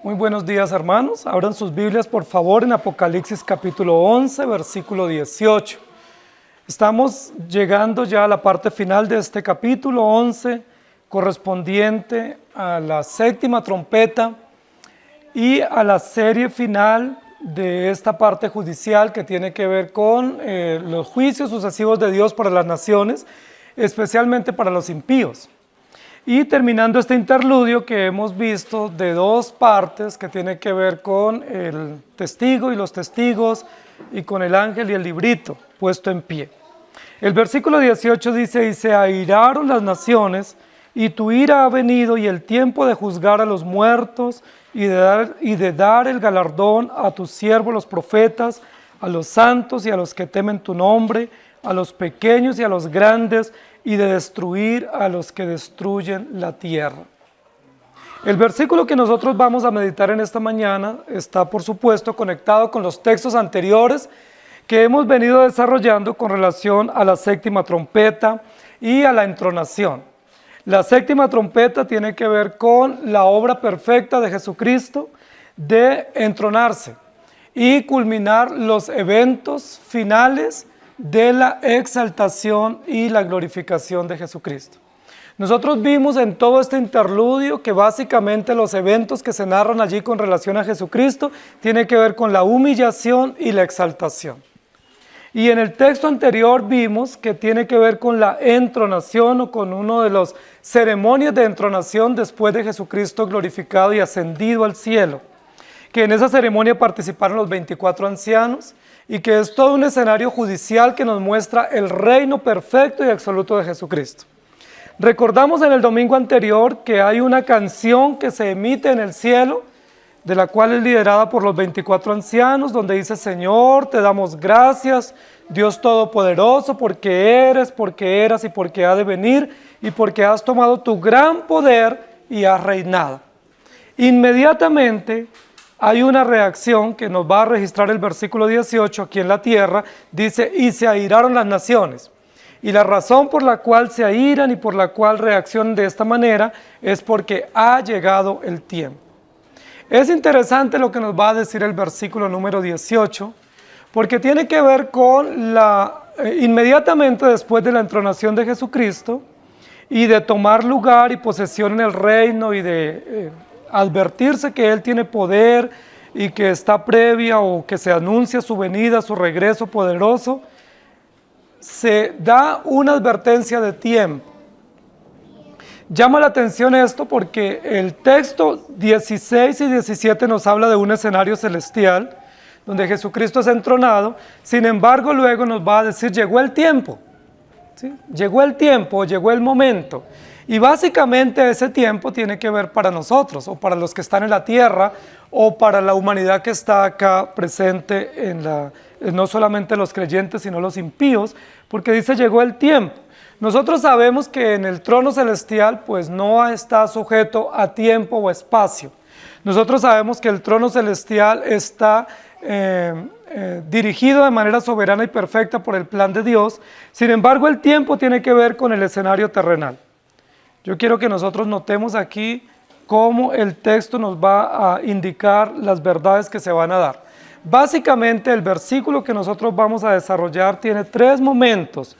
Muy buenos días, hermanos. Abran sus Biblias, por favor, en Apocalipsis capítulo 11, versículo 18. Estamos llegando ya a la parte final de este capítulo 11, correspondiente a la séptima trompeta y a la serie final de esta parte judicial que tiene que ver con los juicios sucesivos de Dios para las naciones, especialmente para los impíos. Y terminando este interludio que hemos visto de dos partes que tiene que ver con el testigo y los testigos y con el ángel y el librito puesto en pie. El versículo 18 dice: y se airaron las naciones, y tu ira ha venido, y el tiempo de juzgar a los muertos y de dar el galardón a tus siervos los profetas, a los santos y a los que temen tu nombre, a los pequeños y a los grandes, y de destruir a los que destruyen la tierra. El versículo que nosotros vamos a meditar en esta mañana está, por supuesto, conectado con los textos anteriores que hemos venido desarrollando con relación a la séptima trompeta y a la entronación. La séptima trompeta tiene que ver con la obra perfecta de Jesucristo de entronarse y culminar los eventos finales de la exaltación y la glorificación de Jesucristo. Nosotros vimos en todo este interludio que básicamente los eventos que se narran allí con relación a Jesucristo tienen que ver con la humillación y la exaltación. Y en el texto anterior vimos que tiene que ver con la entronación o con uno de los ceremonias de entronación después de Jesucristo glorificado y ascendido al cielo, que en esa ceremonia participaron los 24 ancianos y que es todo un escenario judicial que nos muestra el reino perfecto y absoluto de Jesucristo. Recordamos en el domingo anterior que hay una canción que se emite en el cielo, de la cual es liderada por los 24 ancianos, donde dice: Señor, te damos gracias, Dios Todopoderoso, porque eres, porque eras y porque ha de venir, y porque has tomado tu gran poder y has reinado. Inmediatamente hay una reacción que nos va a registrar el versículo 18 aquí en la tierra. Dice: y se airaron las naciones. Y la razón por la cual se airan y por la cual reaccionan de esta manera es porque ha llegado el tiempo. Es interesante lo que nos va a decir el versículo número 18, porque tiene que ver con inmediatamente después de la entronación de Jesucristo y de tomar lugar y posesión en el reino y de advertirse que Él tiene poder y que está previa o que se anuncia su venida, su regreso poderoso, se da una advertencia de tiempo. Llama la atención esto porque el texto 16 y 17 nos habla de un escenario celestial donde Jesucristo es entronado. Sin embargo, luego nos va a decir: llegó el tiempo, ¿sí? Llegó el tiempo, llegó el momento. Y básicamente ese tiempo tiene que ver para nosotros, o para los que están en la tierra, o para la humanidad que está acá presente, no solamente los creyentes, sino los impíos, porque dice: llegó el tiempo. Nosotros sabemos que en el trono celestial pues no está sujeto a tiempo o espacio. Nosotros sabemos que el trono celestial está dirigido de manera soberana y perfecta por el plan de Dios. Sin embargo, el tiempo tiene que ver con el escenario terrenal. Yo quiero que nosotros notemos aquí cómo el texto nos va a indicar las verdades que se van a dar. Básicamente, el versículo que nosotros vamos a desarrollar tiene tres momentos,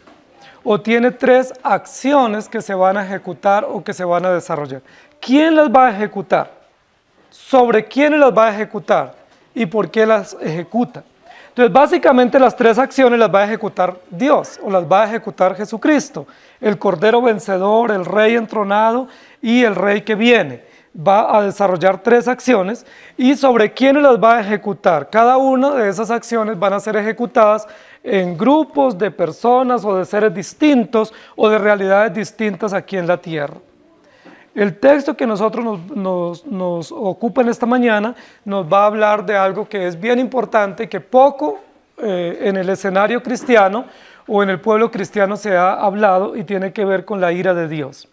o tiene tres acciones que se van a ejecutar o que se van a desarrollar. ¿Quién las va a ejecutar? ¿Sobre quiénes las va a ejecutar? ¿Y por qué las ejecuta? Entonces, básicamente las tres acciones las va a ejecutar Dios, o las va a ejecutar Jesucristo, el Cordero vencedor, el Rey entronado y el Rey que viene. Va a desarrollar tres acciones, y sobre quiénes las va a ejecutar. Cada una de esas acciones van a ser ejecutadas en grupos de personas o de seres distintos o de realidades distintas aquí en la tierra. El texto que nosotros nos ocupa en esta mañana nos va a hablar de algo que es bien importante, que poco en el escenario cristiano o en el pueblo cristiano se ha hablado, y tiene que ver con la ira de Dios.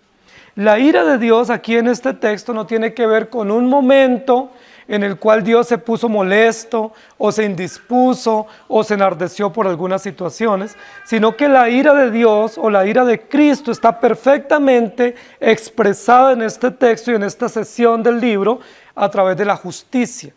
La ira de Dios aquí en este texto no tiene que ver con un momento en el cual Dios se puso molesto o se indispuso o se enardeció por algunas situaciones, sino que la ira de Dios o la ira de Cristo está perfectamente expresada en este texto y en esta sesión del libro a través de la justicia.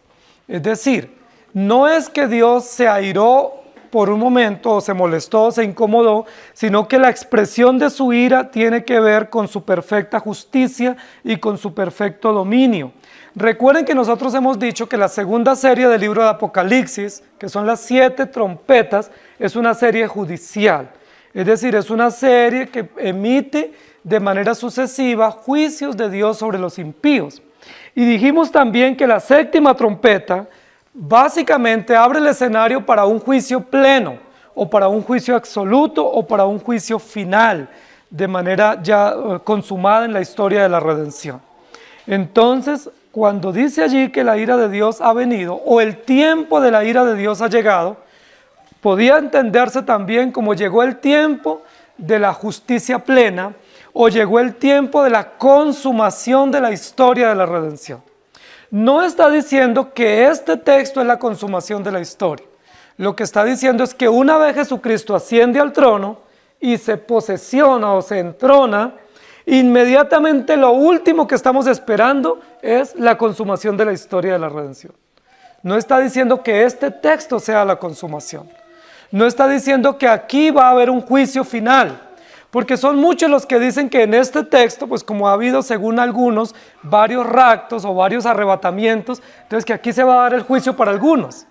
Es decir, no es que Dios se airó por un momento o se molestó o se incomodó, sino que la expresión de su ira tiene que ver con su perfecta justicia y con su perfecto dominio. Recuerden que nosotros hemos dicho que la segunda serie del libro de Apocalipsis, que son las 7 trompetas, es una serie judicial. Es decir, es una serie que emite de manera sucesiva juicios de Dios sobre los impíos. Y dijimos también que la séptima trompeta básicamente abre el escenario para un juicio pleno, o para un juicio absoluto, o para un juicio final, de manera ya consumada en la historia de la redención. Entonces, cuando dice allí que la ira de Dios ha venido, o el tiempo de la ira de Dios ha llegado, podía entenderse también como llegó el tiempo de la justicia plena, o llegó el tiempo de la consumación de la historia de la redención. No está diciendo que este texto es la consumación de la historia. Lo que está diciendo es que una vez Jesucristo asciende al trono y se posesiona o se entrona, inmediatamente lo último que estamos esperando es la consumación de la historia de la redención. No está diciendo que este texto sea la consumación. No está diciendo que aquí va a haber un juicio final. Porque son muchos los que dicen que en este texto, pues como ha habido según algunos varios raptos o varios arrebatamientos, entonces que aquí se va a dar el juicio para algunos.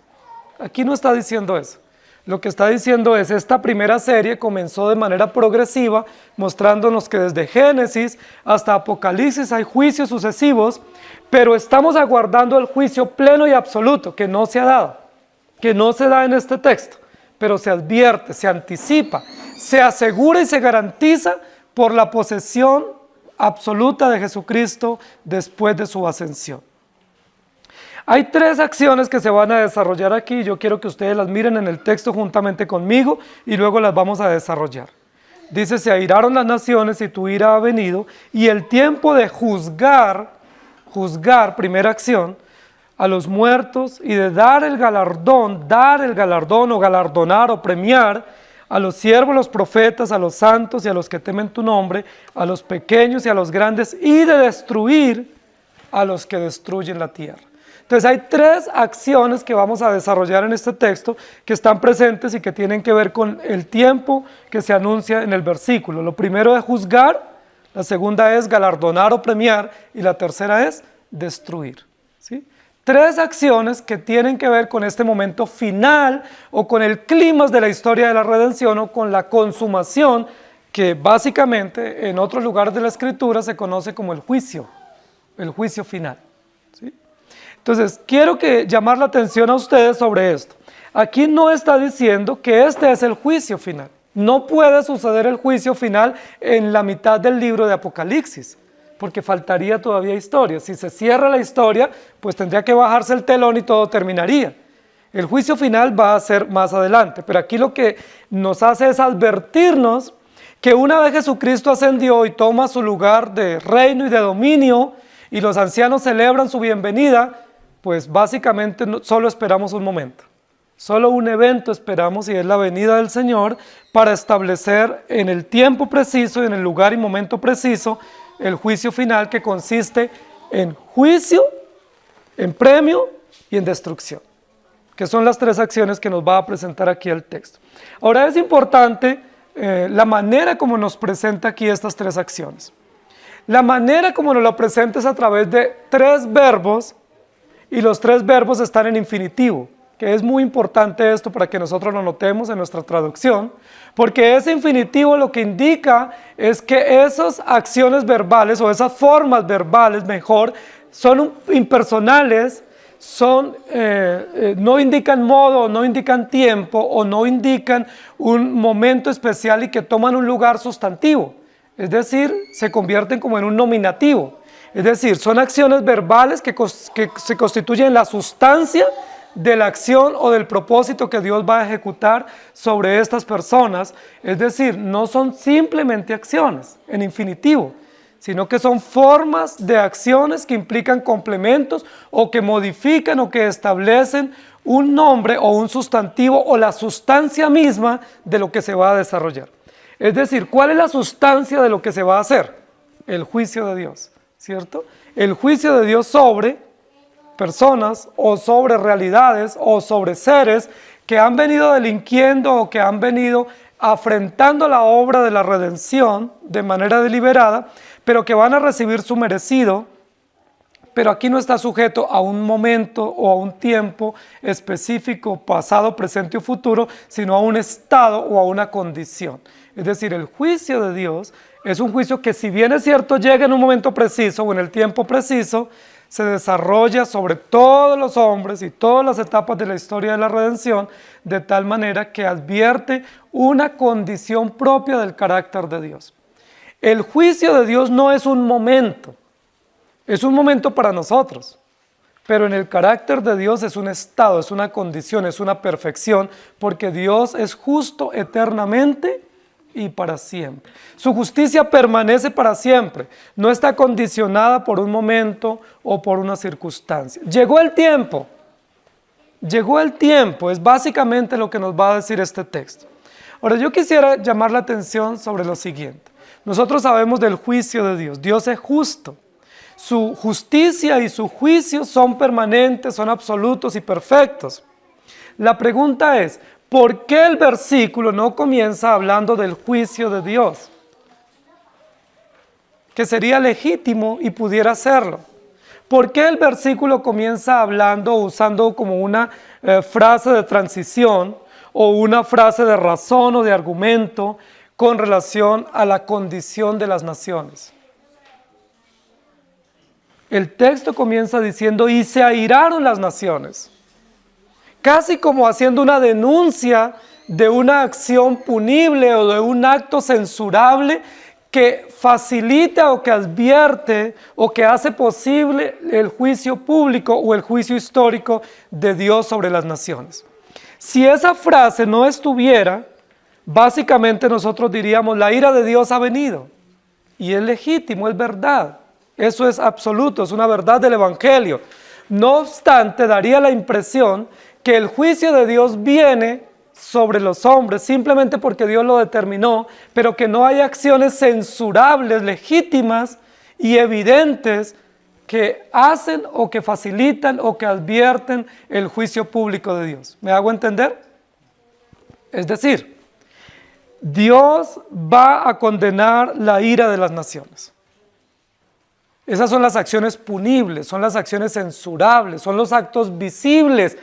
Aquí no está diciendo eso. Lo que está diciendo es, esta primera serie comenzó de manera progresiva, mostrándonos que desde Génesis hasta Apocalipsis hay juicios sucesivos, pero estamos aguardando el juicio pleno y absoluto, que no se ha dado, que no se da en este texto, pero se advierte, se anticipa, se asegura y se garantiza por la posesión absoluta de Jesucristo después de su ascensión. Hay 3 acciones que se van a desarrollar aquí, yo quiero que ustedes las miren en el texto juntamente conmigo y luego las vamos a desarrollar. Dice, se airaron las naciones y tu ira ha venido, y el tiempo de juzgar, primera acción, a los muertos y de dar el galardón o galardonar o premiar a los siervos, los profetas, a los santos y a los que temen tu nombre, a los pequeños y a los grandes, y de destruir a los que destruyen la tierra. Entonces hay 3 acciones que vamos a desarrollar en este texto que están presentes y que tienen que ver con el tiempo que se anuncia en el versículo. Lo primero es juzgar, la segunda es galardonar o premiar y la tercera es destruir. ¿Sí? 3 acciones que tienen que ver con este momento final o con el clímax de la historia de la redención o con la consumación que básicamente en otros lugares de la Escritura se conoce como el juicio final. ¿Sí? Entonces, quiero llamar la atención a ustedes sobre esto. Aquí no está diciendo que este es el juicio final. No puede suceder el juicio final en la mitad del libro de Apocalipsis, porque faltaría todavía historia. Si se cierra la historia, pues tendría que bajarse el telón y todo terminaría. El juicio final va a ser más adelante, pero aquí lo que nos hace es advertirnos que una vez Jesucristo ascendió y toma su lugar de reino y de dominio, y los ancianos celebran su bienvenida, pues básicamente solo esperamos un momento. Solo un evento esperamos, y es la venida del Señor, para establecer en el tiempo preciso y en el lugar y momento preciso el juicio final, que consiste en juicio, en premio y en destrucción, que son las 3 acciones que nos va a presentar aquí el texto. Ahora es importante la manera como nos presenta aquí estas 3 acciones. La manera como nos lo presenta es a través de 3 verbos, y los 3 verbos están en infinitivo, que es muy importante esto para que nosotros lo notemos en nuestra traducción, porque ese infinitivo lo que indica es que esas acciones verbales o esas formas verbales, mejor, son impersonales, no indican modo, no indican tiempo o no indican un momento especial y que toman un lugar sustantivo, es decir, se convierten como en un nominativo. Es decir, son acciones verbales que se constituyen en la sustancia de la acción o del propósito que Dios va a ejecutar sobre estas personas. Es decir, no son simplemente acciones en infinitivo, sino que son formas de acciones que implican complementos o que modifican o que establecen un nombre o un sustantivo o la sustancia misma de lo que se va a desarrollar. Es decir, ¿cuál es la sustancia de lo que se va a hacer? El juicio de Dios, ¿cierto? El juicio de Dios sobre personas o sobre realidades o sobre seres que han venido delinquiendo o que han venido afrentando la obra de la redención de manera deliberada, pero que van a recibir su merecido, pero aquí no está sujeto a un momento o a un tiempo específico, pasado, presente o futuro, sino a un estado o a una condición. Es decir, el juicio de Dios es un juicio que, si bien es cierto, llega en un momento preciso o en el tiempo preciso, se desarrolla sobre todos los hombres y todas las etapas de la historia de la redención, de tal manera que advierte una condición propia del carácter de Dios. El juicio de Dios no es un momento para nosotros, pero en el carácter de Dios es un estado, es una condición, es una perfección, porque Dios es justo eternamente y para siempre. Su justicia permanece para siempre, no está condicionada por un momento o por una circunstancia. Llegó el tiempo, es básicamente lo que nos va a decir este texto. Ahora, yo quisiera llamar la atención sobre lo siguiente. Nosotros sabemos del juicio de Dios. Dios es justo. Su justicia y su juicio son permanentes, son absolutos y perfectos. La pregunta es, ¿por qué el versículo no comienza hablando del juicio de Dios? Que sería legítimo y pudiera hacerlo. ¿Por qué el versículo comienza hablando, usando como una frase de transición o una frase de razón o de argumento con relación a la condición de las naciones? El texto comienza diciendo, y se airaron las naciones, casi como haciendo una denuncia de una acción punible o de un acto censurable que facilita o que advierte o que hace posible el juicio público o el juicio histórico de Dios sobre las naciones. Si esa frase no estuviera, básicamente nosotros diríamos, la ira de Dios ha venido, y es legítimo, es verdad. Eso es absoluto, es una verdad del Evangelio. No obstante, daría la impresión que el juicio de Dios viene sobre los hombres simplemente porque Dios lo determinó, pero que no hay acciones censurables, legítimas y evidentes que hacen o que facilitan o que advierten el juicio público de Dios. ¿Me hago entender? Es decir, Dios va a condenar la ira de las naciones. Esas son las acciones punibles, son las acciones censurables, son los actos visibles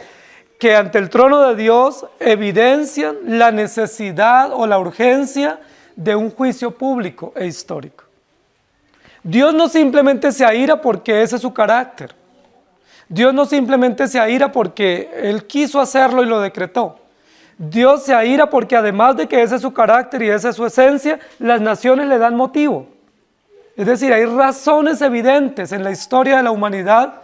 que ante el trono de Dios evidencian la necesidad o la urgencia de un juicio público e histórico. Dios no simplemente se aira porque ese es su carácter. Dios no simplemente se aira porque Él quiso hacerlo y lo decretó. Dios se aira porque, además de que ese es su carácter y esa es su esencia, las naciones le dan motivo. Es decir, hay razones evidentes en la historia de la humanidad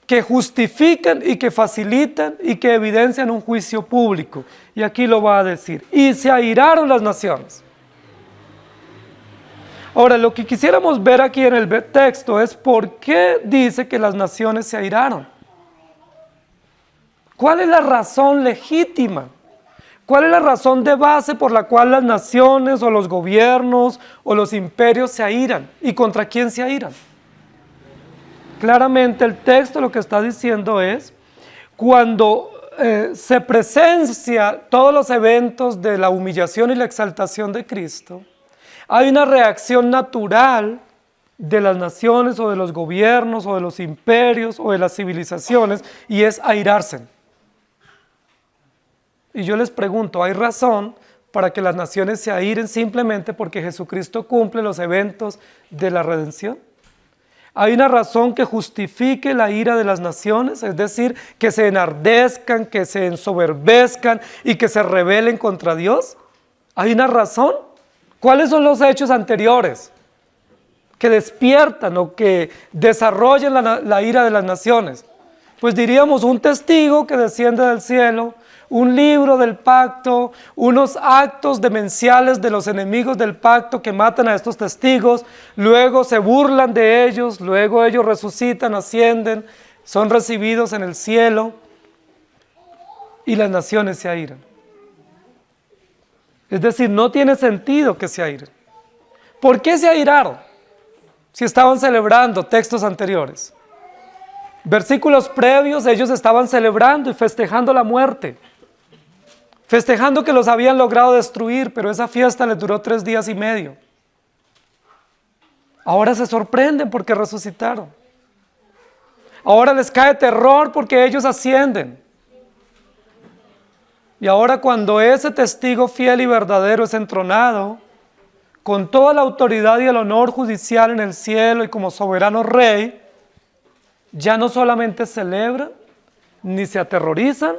que justifican y que facilitan y que evidencian un juicio público. Y aquí lo va a decir. Y se airaron las naciones. Ahora, lo que quisiéramos ver aquí en el texto es por qué dice que las naciones se airaron. ¿Cuál es la razón legítima? ¿Cuál es la razón de base por la cual las naciones o los gobiernos o los imperios se airan? ¿Y contra quién se airan? Claramente el texto lo que está diciendo es, cuando se presencia todos los eventos de la humillación y la exaltación de Cristo, hay una reacción natural de las naciones o de los gobiernos o de los imperios o de las civilizaciones, y es airarse. Y yo les pregunto, ¿hay razón para que las naciones se airen simplemente porque Jesucristo cumple los eventos de la redención? ¿Hay una razón que justifique la ira de las naciones? Es decir, que se enardezcan, que se ensoberbezcan y que se rebelen contra Dios. ¿Hay una razón? ¿Cuáles son los hechos anteriores que despiertan o que desarrollan la ira de las naciones? Pues diríamos un testigo que desciende del cielo, un libro del pacto, unos actos demenciales de los enemigos del pacto que matan a estos testigos, luego se burlan de ellos, luego ellos resucitan, ascienden, son recibidos en el cielo y las naciones se airan. Es decir, no tiene sentido que se airen. ¿Por qué se airaron si estaban celebrando textos anteriores? Versículos previos, ellos estaban celebrando y festejando la muerte, festejando que los habían logrado destruir, pero esa fiesta les duró 3 días y medio. Ahora se sorprenden porque resucitaron. Ahora les cae terror porque ellos ascienden. Y ahora cuando ese testigo fiel y verdadero es entronado, con toda la autoridad y el honor judicial en el cielo y como soberano rey, ya no solamente celebran, ni se aterrorizan,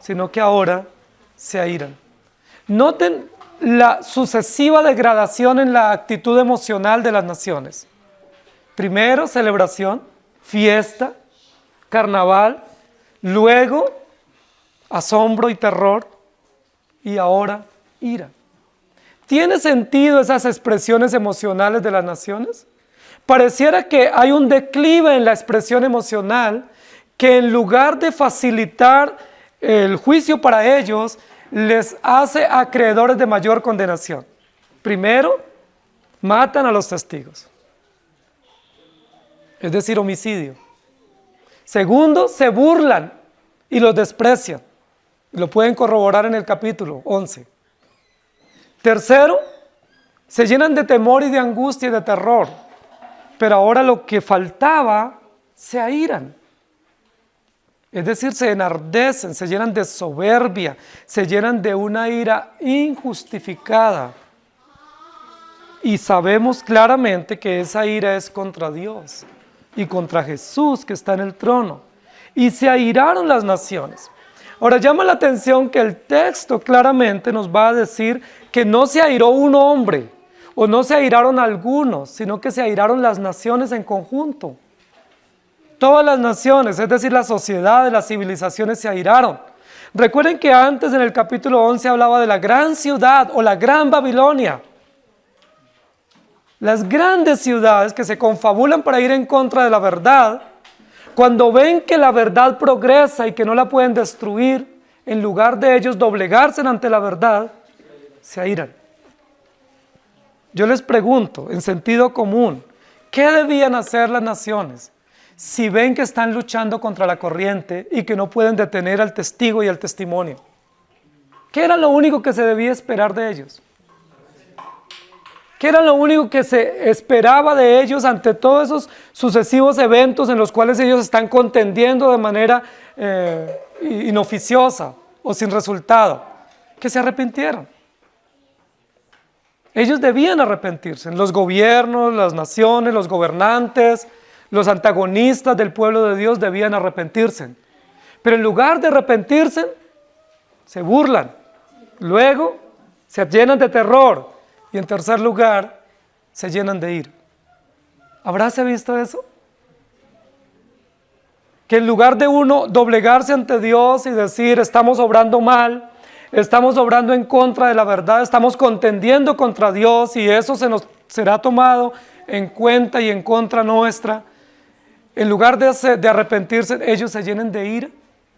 sino que ahora se airan. Noten la sucesiva degradación en la actitud emocional de las naciones. Primero, celebración, fiesta, carnaval, luego, asombro y terror, y ahora, ira. ¿Tiene sentido esas expresiones emocionales de las naciones? Pareciera que hay un declive en la expresión emocional que en lugar de facilitar el juicio para ellos, les hace acreedores de mayor condenación. Primero, matan a los testigos, es decir, homicidio. Segundo, se burlan y los desprecian. Lo pueden corroborar en el capítulo 11. Tercero, se llenan de temor y de angustia y de terror. Pero ahora lo que faltaba, se airan. Es decir, se enardecen, se llenan de soberbia, se llenan de una ira injustificada. Y sabemos claramente que esa ira es contra Dios y contra Jesús que está en el trono. Y se airaron las naciones. Ahora llama la atención que el texto claramente nos va a decir que no se airó un hombre o no se airaron algunos, sino que se airaron las naciones en conjunto. Todas las naciones, es decir, la sociedad, las civilizaciones se airaron. Recuerden que antes en el capítulo 11 hablaba de la gran ciudad o la gran Babilonia. Las grandes ciudades que se confabulan para ir en contra de la verdad, cuando ven que la verdad progresa y que no la pueden destruir, en lugar de ellos doblegarse ante la verdad, se airan. Yo les pregunto, en sentido común, ¿qué debían hacer las naciones si ven que están luchando contra la corriente y que no pueden detener al testigo y al testimonio? ¿Qué era lo único que se debía esperar de ellos? ¿Qué era lo único que se esperaba de ellos ante todos esos sucesivos eventos en los cuales ellos están contendiendo de manera inoficiosa o sin resultado? Que se arrepintieran. Ellos debían arrepentirse. Los gobiernos, las naciones, los gobernantes, los antagonistas del pueblo de Dios debían arrepentirse. Pero en lugar de arrepentirse, se burlan. Luego, se llenan de terror. Y en tercer lugar, se llenan de ira. ¿Habráse visto eso? Que en lugar de uno doblegarse ante Dios y decir, estamos obrando mal, estamos obrando en contra de la verdad, estamos contendiendo contra Dios y eso se nos será tomado en cuenta y en contra nuestra, en lugar de arrepentirse, ellos se llenen de ira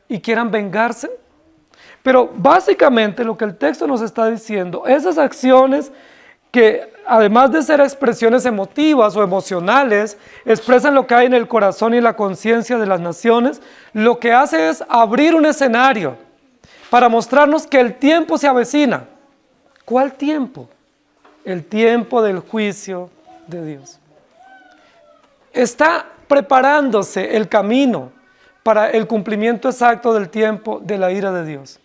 y quieran vengarse. Pero básicamente lo que el texto nos está diciendo, esas acciones que además de ser expresiones emotivas o emocionales, expresan lo que hay en el corazón y la conciencia de las naciones, lo que hace es abrir un escenario para mostrarnos que el tiempo se avecina. ¿Cuál tiempo? El tiempo del juicio de Dios. Está preparándose el camino para el cumplimiento exacto del tiempo de la ira de Dios.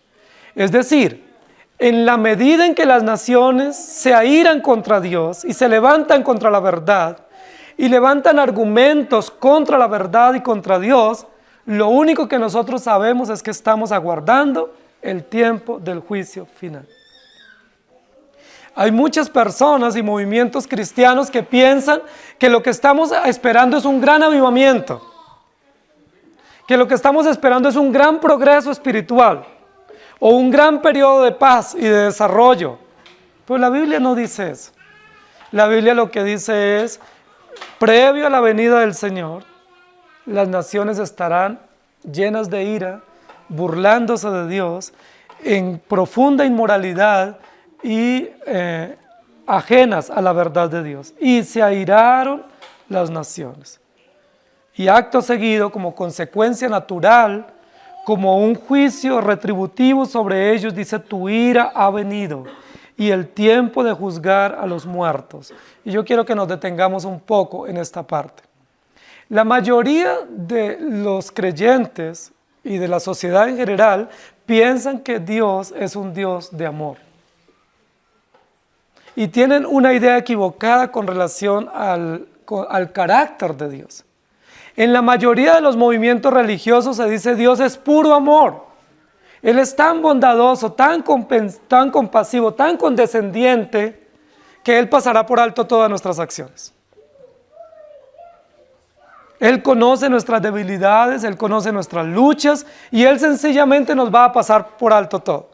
Es decir, en la medida en que las naciones se airan contra Dios y se levantan contra la verdad y levantan argumentos contra la verdad y contra Dios, lo único que nosotros sabemos es que estamos aguardando el tiempo del juicio final. Hay muchas personas y movimientos cristianos que piensan que lo que estamos esperando es un gran avivamiento, que lo que estamos esperando es un gran progreso espiritual, o un gran periodo de paz y de desarrollo. Pues la Biblia no dice eso. La Biblia lo que dice es, previo a la venida del Señor, las naciones estarán llenas de ira, burlándose de Dios, en profunda inmoralidad y ajenas a la verdad de Dios. Y se airaron las naciones. Y acto seguido, como consecuencia natural, como un juicio retributivo sobre ellos, dice, tu ira ha venido y el tiempo de juzgar a los muertos. Y yo quiero que nos detengamos un poco en esta parte. La mayoría de los creyentes y de la sociedad en general piensan que Dios es un Dios de amor. Y tienen una idea equivocada con relación al carácter de Dios. En la mayoría de los movimientos religiosos se dice Dios es puro amor. Él es tan bondadoso, tan compasivo, tan condescendiente, que Él pasará por alto todas nuestras acciones. Él conoce nuestras debilidades, Él conoce nuestras luchas y Él sencillamente nos va a pasar por alto todo.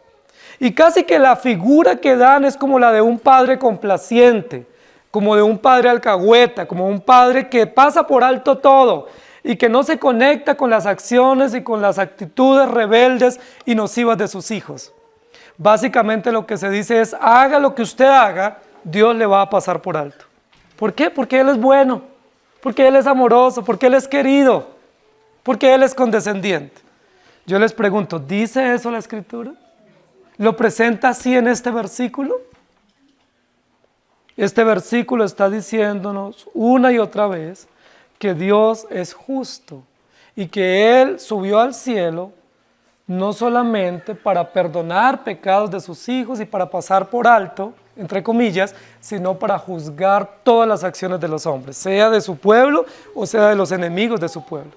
Y casi que la figura que dan es como la de un padre complaciente, como de un padre alcahueta, como un padre que pasa por alto todo y que no se conecta con las acciones y con las actitudes rebeldes y nocivas de sus hijos. Básicamente lo que se dice es, haga lo que usted haga, Dios le va a pasar por alto. ¿Por qué? Porque Él es bueno, porque Él es amoroso, porque Él es querido, porque Él es condescendiente. Yo les pregunto, ¿dice eso la Escritura? ¿Lo presenta así en este versículo? Este versículo está diciéndonos una y otra vez que Dios es justo y que Él subió al cielo no solamente para perdonar pecados de sus hijos y para pasar por alto, entre comillas, sino para juzgar todas las acciones de los hombres, sea de su pueblo o sea de los enemigos de su pueblo.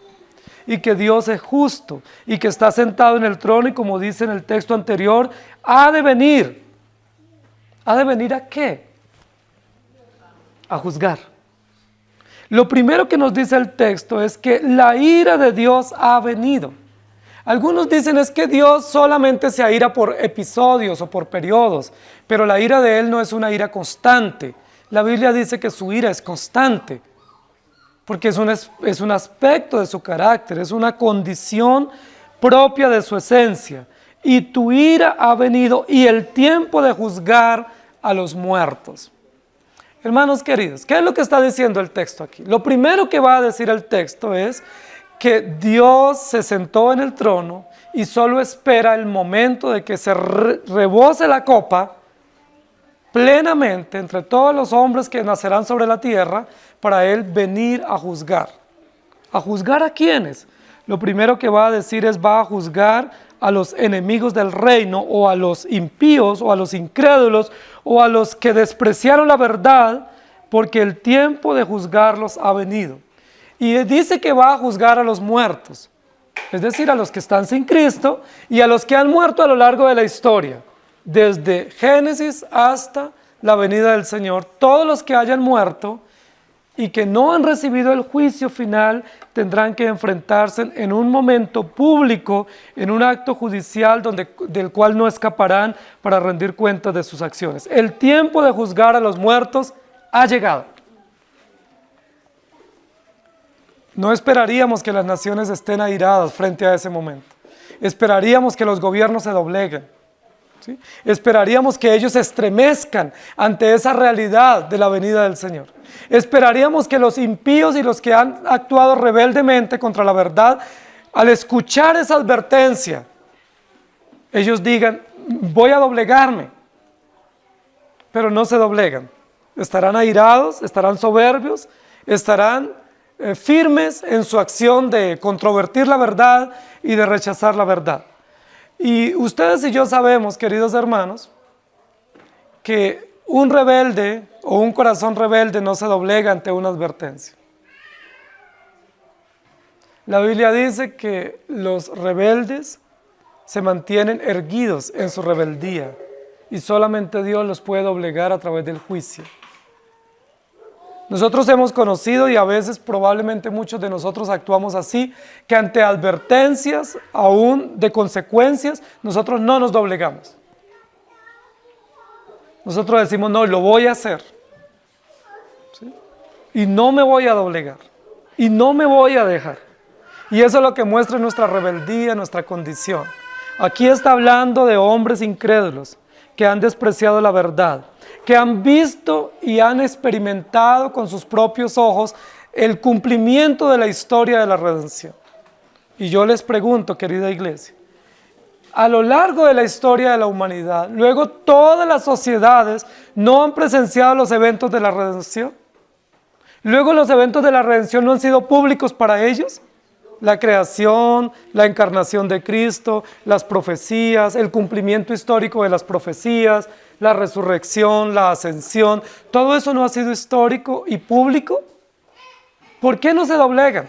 Y que Dios es justo y que está sentado en el trono y como dice en el texto anterior, ha de venir. ¿Ha de venir a qué? A juzgar. Lo primero que nos dice el texto es que la ira de Dios ha venido. Algunos dicen es que Dios solamente se aira por episodios o por periodos, pero la ira de Él no es una ira constante. La Biblia dice que su ira es constante, porque es un aspecto de su carácter, es una condición propia de su esencia. Y tu ira ha venido y el tiempo de juzgar a los muertos. Hermanos queridos, ¿qué es lo que está diciendo el texto aquí? Lo primero que va a decir el texto es que Dios se sentó en el trono y solo espera el momento de que se rebose la copa plenamente entre todos los hombres que nacerán sobre la tierra para Él venir a juzgar. ¿A juzgar a quiénes? Lo primero que va a decir es va a juzgar a los enemigos del reino o a los impíos o a los incrédulos o a los que despreciaron la verdad porque el tiempo de juzgarlos ha venido. Y dice que va a juzgar a los muertos, es decir, a los que están sin Cristo y a los que han muerto a lo largo de la historia, desde Génesis hasta la venida del Señor. Todos los que hayan muerto y que no han recibido el juicio final tendrán que enfrentarse en un momento público, en un acto judicial del cual no escaparán para rendir cuentas de sus acciones. El tiempo de juzgar a los muertos ha llegado. No esperaríamos que las naciones estén airadas frente a ese momento. Esperaríamos que los gobiernos se dobleguen. ¿Sí? Esperaríamos que ellos se estremezcan ante esa realidad de la venida del Señor. Esperaríamos que los impíos y los que han actuado rebeldemente contra la verdad, al escuchar esa advertencia, ellos digan, voy a doblegarme, pero no se doblegan. Estarán airados, estarán soberbios, estarán firmes en su acción de controvertir la verdad y de rechazar la verdad. Y ustedes y yo sabemos, queridos hermanos, que un rebelde o un corazón rebelde no se doblega ante una advertencia. La Biblia dice que los rebeldes se mantienen erguidos en su rebeldía y solamente Dios los puede doblegar a través del juicio. Nosotros hemos conocido y a veces probablemente muchos de nosotros actuamos así, que ante advertencias aún de consecuencias, nosotros no nos doblegamos. Nosotros decimos, no, lo voy a hacer. ¿Sí? Y no me voy a doblegar. Y no me voy a dejar. Y eso es lo que muestra nuestra rebeldía, nuestra condición. Aquí está hablando de hombres incrédulos que han despreciado la verdad, que han visto y han experimentado con sus propios ojos el cumplimiento de la historia de la redención. Y yo les pregunto, querida iglesia, a lo largo de la historia de la humanidad, luego todas las sociedades no han presenciado los eventos de la redención. Luego los eventos de la redención no han sido públicos para ellos. La creación, la encarnación de Cristo, las profecías, el cumplimiento histórico de las profecías, la resurrección, la ascensión, todo eso no ha sido histórico y público. ¿Por qué no se doblegan?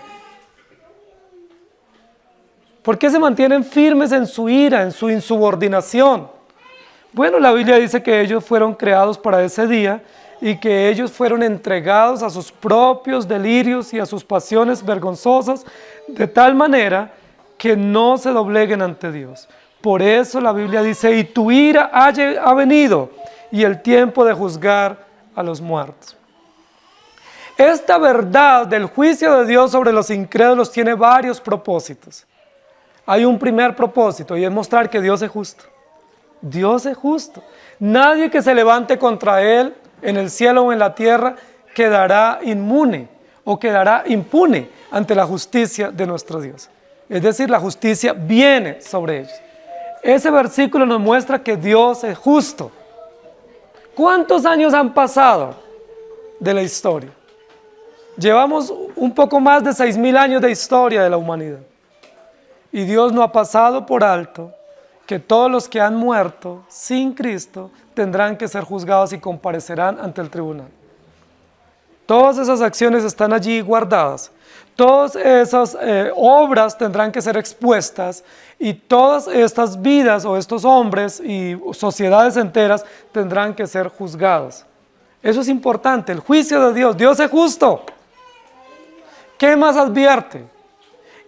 ¿Por qué se mantienen firmes en su ira, en su insubordinación? Bueno, la Biblia dice que ellos fueron creados para ese día y que ellos fueron entregados a sus propios delirios y a sus pasiones vergonzosas, de tal manera que no se dobleguen ante Dios. Por eso la Biblia dice, y tu ira ha venido, y el tiempo de juzgar a los muertos. Esta verdad del juicio de Dios sobre los incrédulos tiene varios propósitos. Hay un primer propósito, y es mostrar que Dios es justo. Dios es justo. Nadie que se levante contra Él, en el cielo o en la tierra, quedará inmune o quedará impune ante la justicia de nuestro Dios. Es decir, la justicia viene sobre ellos. Ese versículo nos muestra que Dios es justo. ¿Cuántos años han pasado de la historia? Llevamos un poco más de 6.000 años de historia de la humanidad. Y Dios no ha pasado por alto que todos los que han muerto sin Cristo tendrán que ser juzgados y comparecerán ante el tribunal. Todas esas acciones están allí guardadas. Todas esas obras tendrán que ser expuestas y todas estas vidas o estos hombres y sociedades enteras tendrán que ser juzgados. Eso es importante, el juicio de Dios. Dios es justo. ¿Qué más advierte?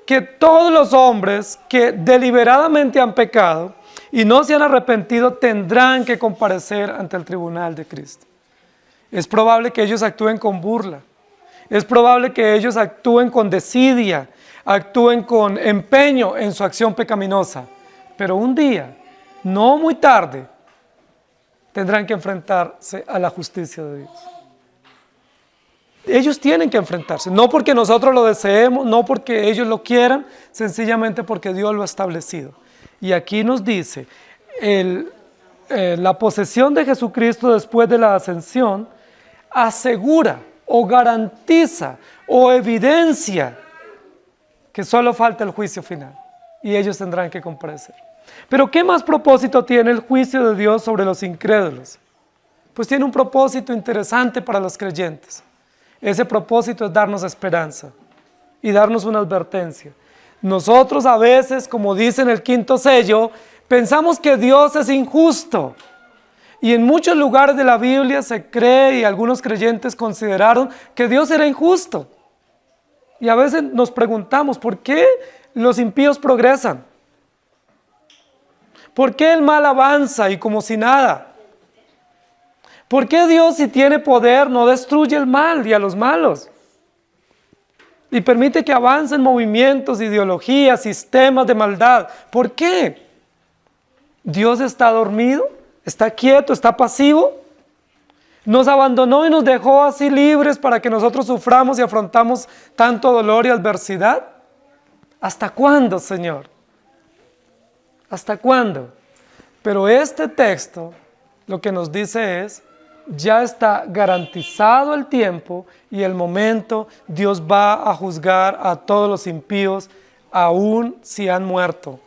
Que todos los hombres que deliberadamente han pecado y no se han arrepentido tendrán que comparecer ante el tribunal de Cristo. Es probable que ellos actúen con burla, es probable que ellos actúen con desidia, actúen con empeño en su acción pecaminosa, pero un día, no muy tarde, tendrán que enfrentarse a la justicia de Dios. Ellos tienen que enfrentarse, no porque nosotros lo deseemos, no porque ellos lo quieran, sencillamente porque Dios lo ha establecido. Y aquí nos dice, la posesión de Jesucristo después de la ascensión asegura o garantiza o evidencia que solo falta el juicio final y ellos tendrán que comparecer. Pero ¿qué más propósito tiene el juicio de Dios sobre los incrédulos? Pues tiene un propósito interesante para los creyentes. Ese propósito es darnos esperanza y darnos una advertencia. Nosotros a veces, como dice en el quinto sello, pensamos que Dios es injusto. Y en muchos lugares de la Biblia se cree y algunos creyentes consideraron que Dios era injusto. Y a veces nos preguntamos, ¿por qué los impíos progresan? ¿Por qué el mal avanza y como si nada? ¿Por qué Dios, si tiene poder, no destruye el mal y a los malos? Y permite que avancen movimientos, ideologías, sistemas de maldad. ¿Por qué? ¿Dios está dormido? ¿Está quieto? ¿Está pasivo? ¿Nos abandonó y nos dejó así libres para que nosotros suframos y afrontamos tanto dolor y adversidad? ¿Hasta cuándo, Señor? ¿Hasta cuándo? Pero este texto lo que nos dice es, ya está garantizado el tiempo y el momento. Dios va a juzgar a todos los impíos, aun si han muerto,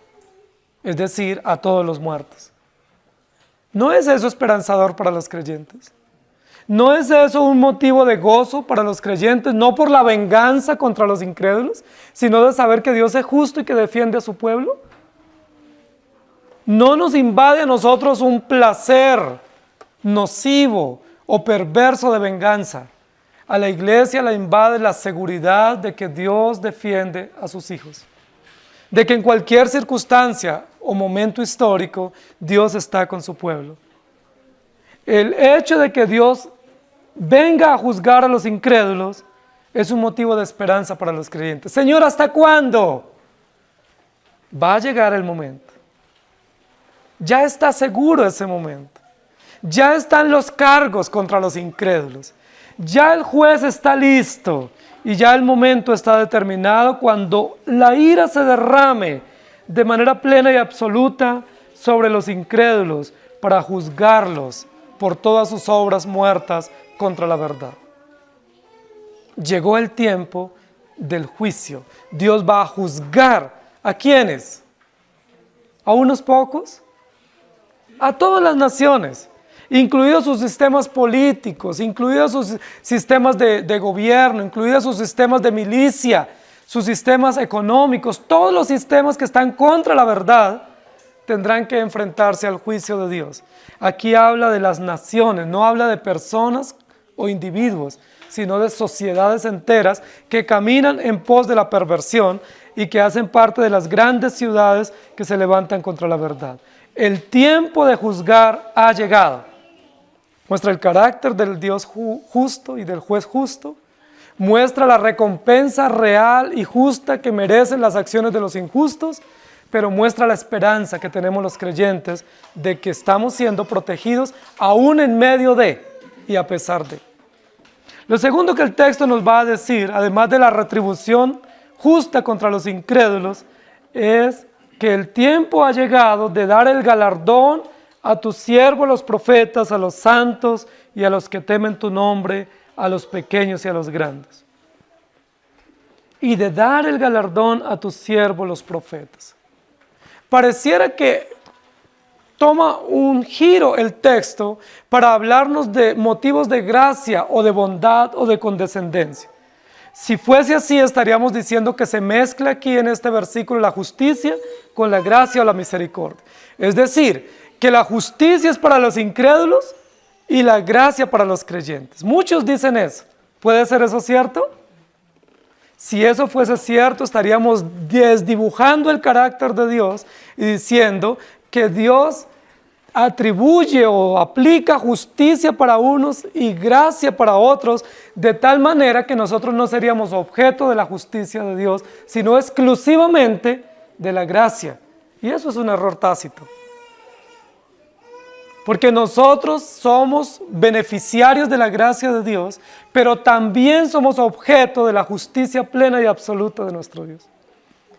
es decir, a todos los muertos. ¿No es eso esperanzador para los creyentes? ¿No es eso un motivo de gozo para los creyentes, no por la venganza contra los incrédulos, sino de saber que Dios es justo y que defiende a su pueblo? ¿No nos invade a nosotros un placer nocivo o perverso de venganza? A la iglesia la invade la seguridad de que Dios defiende a sus hijos, de que en cualquier circunstancia o momento histórico Dios está con su pueblo. El hecho de que Dios venga a juzgar a los incrédulos es un motivo de esperanza para los creyentes. Señor, ¿hasta cuándo? Va a llegar el momento. Ya está seguro ese momento. Ya están los cargos contra los incrédulos. Ya el juez está listo y ya el momento está determinado cuando la ira se derrame de manera plena y absoluta sobre los incrédulos para juzgarlos por todas sus obras muertas contra la verdad. Llegó el tiempo del juicio. Dios va a juzgar ¿a quiénes? ¿A unos pocos? A todas las naciones, incluidos sus sistemas políticos, incluidos sus sistemas de gobierno, incluidos sus sistemas de milicia, sus sistemas económicos, todos los sistemas que están contra la verdad tendrán que enfrentarse al juicio de Dios. Aquí habla de las naciones, no habla de personas o individuos, sino de sociedades enteras que caminan en pos de la perversión y que hacen parte de las grandes ciudades que se levantan contra la verdad. El tiempo de juzgar ha llegado. Muestra el carácter del Dios justo y del juez justo. Muestra la recompensa real y justa que merecen las acciones de los injustos, pero muestra la esperanza que tenemos los creyentes de que estamos siendo protegidos aún en medio de y a pesar de. Lo segundo que el texto nos va a decir, además de la retribución justa contra los incrédulos, es que el tiempo ha llegado de dar el galardón a tus siervos los profetas, a los santos y a los que temen tu nombre, a los pequeños y a los grandes. Y de dar el galardón a tus siervos los profetas. Pareciera que toma un giro el texto para hablarnos de motivos de gracia o de bondad o de condescendencia. Si fuese así, estaríamos diciendo que se mezcla aquí en este versículo la justicia con la gracia o la misericordia. Es decir, que la justicia es para los incrédulos y la gracia para los creyentes. Muchos dicen eso. ¿Puede ser eso cierto? Si eso fuese cierto, estaríamos desdibujando el carácter de Dios y diciendo que Dios atribuye o aplica justicia para unos y gracia para otros, de tal manera que nosotros no seríamos objeto de la justicia de Dios, sino exclusivamente de la gracia. Y eso es un error tácito. Porque nosotros somos beneficiarios de la gracia de Dios, pero también somos objeto de la justicia plena y absoluta de nuestro Dios.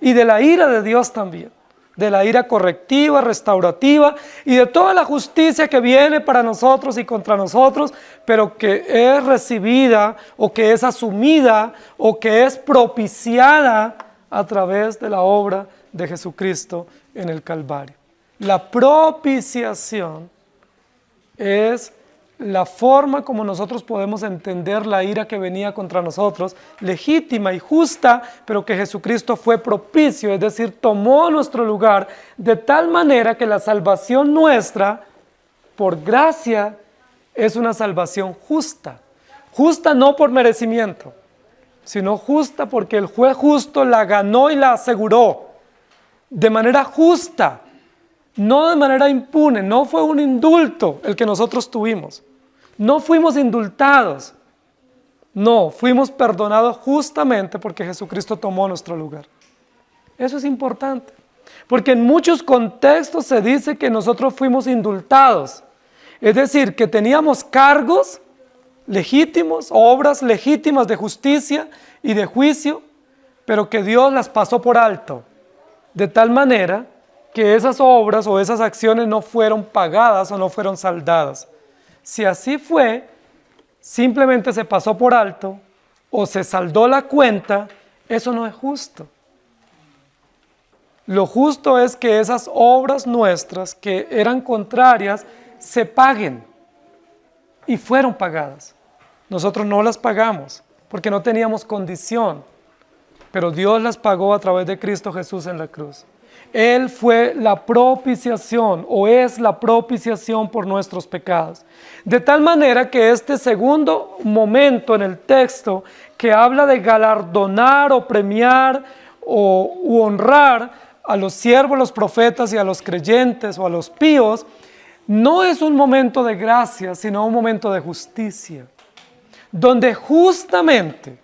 Y de la ira de Dios también. De la ira correctiva, restaurativa y de toda la justicia que viene para nosotros y contra nosotros, pero que es recibida o que es asumida o que es propiciada a través de la obra de Jesucristo en el Calvario. La propiciación es la forma como nosotros podemos entender la ira que venía contra nosotros, legítima y justa, pero que Jesucristo fue propicio, es decir, tomó nuestro lugar de tal manera que la salvación nuestra, por gracia, es una salvación justa. Justa no por merecimiento, sino justa porque el juez justo la ganó y la aseguró de manera justa, no de manera impune. No fue un indulto el que nosotros tuvimos. No fuimos indultados, no, fuimos perdonados justamente porque Jesucristo tomó nuestro lugar. Eso es importante, porque en muchos contextos se dice que nosotros fuimos indultados, es decir, que teníamos cargos legítimos, obras legítimas de justicia y de juicio, pero que Dios las pasó por alto, de tal manera que esas obras o esas acciones no fueron pagadas o no fueron saldadas. Si así fue, simplemente se pasó por alto o se saldó la cuenta, eso no es justo. Lo justo es que esas obras nuestras que eran contrarias se paguen y fueron pagadas. Nosotros no las pagamos porque no teníamos condición, pero Dios las pagó a través de Cristo Jesús en la cruz. Él fue la propiciación o es la propiciación por nuestros pecados. De tal manera que este segundo momento en el texto que habla de galardonar o premiar u honrar a los siervos, los profetas y a los creyentes o a los píos, no es un momento de gracia, sino un momento de justicia. Donde justamente,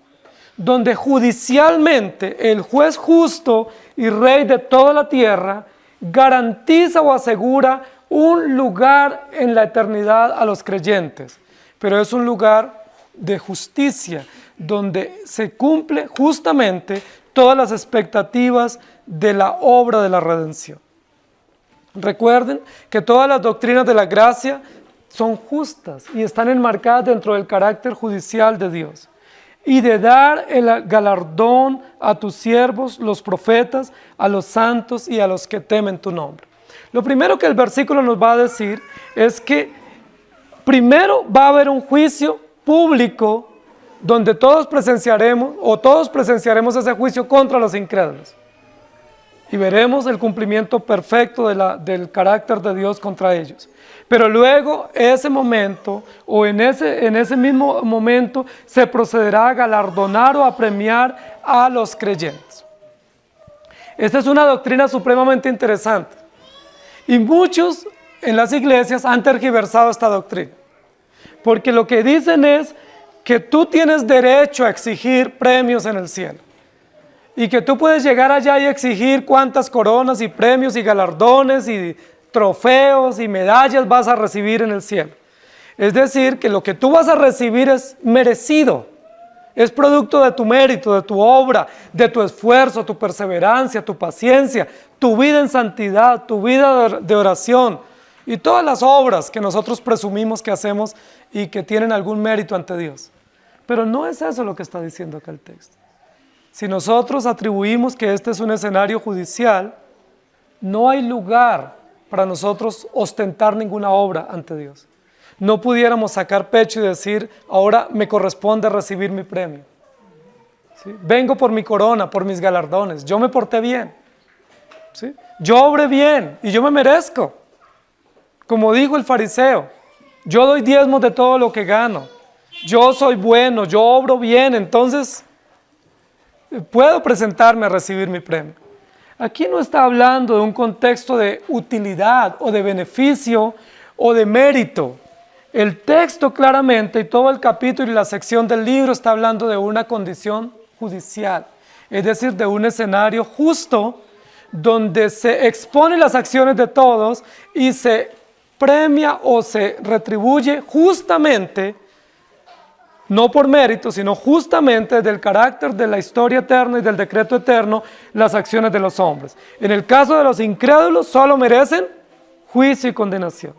donde judicialmente el juez justo y rey de toda la tierra garantiza o asegura un lugar en la eternidad a los creyentes, pero es un lugar de justicia, donde se cumple justamente todas las expectativas de la obra de la redención. Recuerden que todas las doctrinas de la gracia son justas y están enmarcadas dentro del carácter judicial de Dios. Y de dar el galardón a tus siervos, los profetas, a los santos y a los que temen tu nombre. Lo primero que el versículo nos va a decir es que primero va a haber un juicio público donde todos presenciaremos ese juicio contra los incrédulos. Y veremos el cumplimiento perfecto del carácter de Dios contra ellos. Pero luego, ese momento, o en ese mismo momento, se procederá a galardonar o a premiar a los creyentes. Esta es una doctrina supremamente interesante. Y muchos en las iglesias han tergiversado esta doctrina. Porque lo que dicen es que tú tienes derecho a exigir premios en el cielo. Y que tú puedes llegar allá y exigir cuántas coronas y premios y galardones y trofeos y medallas vas a recibir en el cielo. Es decir, que lo que tú vas a recibir es merecido. Es producto de tu mérito, de tu obra, de tu esfuerzo, tu perseverancia, tu paciencia, tu vida en santidad, tu vida de oración y todas las obras que nosotros presumimos que hacemos y que tienen algún mérito ante Dios. Pero no es eso lo que está diciendo acá el texto. Si nosotros atribuimos que este es un escenario judicial, no hay lugar para nosotros ostentar ninguna obra ante Dios. No pudiéramos sacar pecho y decir, ahora me corresponde recibir mi premio. ¿Sí? Vengo por mi corona, por mis galardones, yo me porté bien. ¿Sí? Yo obré bien y yo me merezco. Como dijo el fariseo, yo doy diezmos de todo lo que gano. Yo soy bueno, yo obro bien, entonces puedo presentarme a recibir mi premio. Aquí no está hablando de un contexto de utilidad o de beneficio o de mérito. El texto claramente y todo el capítulo y la sección del libro está hablando de una condición judicial, es decir, de un escenario justo donde se exponen las acciones de todos y se premia o se retribuye justamente, no por mérito, sino justamente del carácter de la historia eterna y del decreto eterno, las acciones de los hombres. En el caso de los incrédulos, solo merecen juicio y condenación.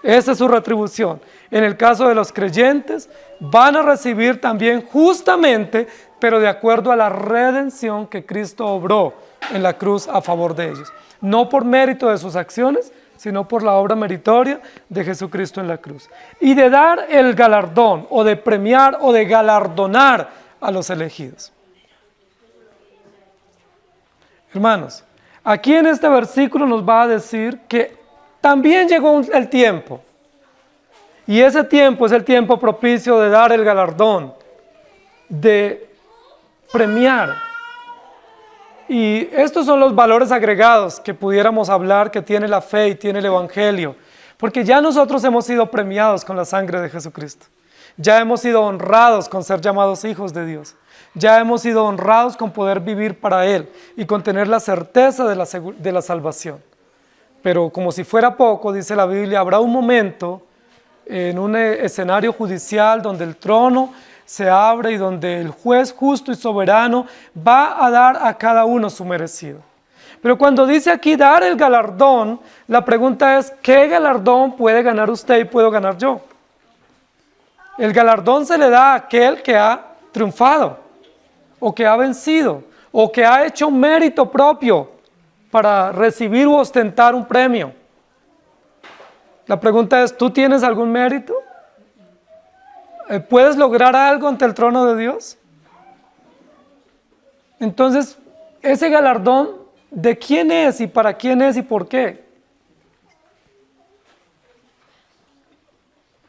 Esa es su retribución. En el caso de los creyentes, van a recibir también justamente, pero de acuerdo a la redención que Cristo obró en la cruz a favor de ellos. No por mérito de sus acciones, sino por la obra meritoria de Jesucristo en la cruz. Y de dar el galardón, o de premiar, o de galardonar a los elegidos. Hermanos, aquí en este versículo nos va a decir que también llegó el tiempo. Y ese tiempo es el tiempo propicio de dar el galardón, de premiar. Y estos son los valores agregados que pudiéramos hablar que tiene la fe y tiene el Evangelio. Porque ya nosotros hemos sido premiados con la sangre de Jesucristo. Ya hemos sido honrados con ser llamados hijos de Dios. Ya hemos sido honrados con poder vivir para Él y con tener la certeza de la salvación. Pero como si fuera poco, dice la Biblia, habrá un momento en un escenario judicial donde el trono se abre y donde el juez justo y soberano va a dar a cada uno su merecido. Pero cuando dice aquí dar el galardón, la pregunta es, ¿qué galardón puede ganar usted y puedo ganar yo? El galardón se le da a aquel que ha triunfado, o que ha vencido, o que ha hecho un mérito propio para recibir u ostentar un premio. La pregunta es, ¿tú tienes algún mérito? ¿Puedes lograr algo ante el trono de Dios? Entonces, ese galardón, ¿de quién es y para quién es y por qué?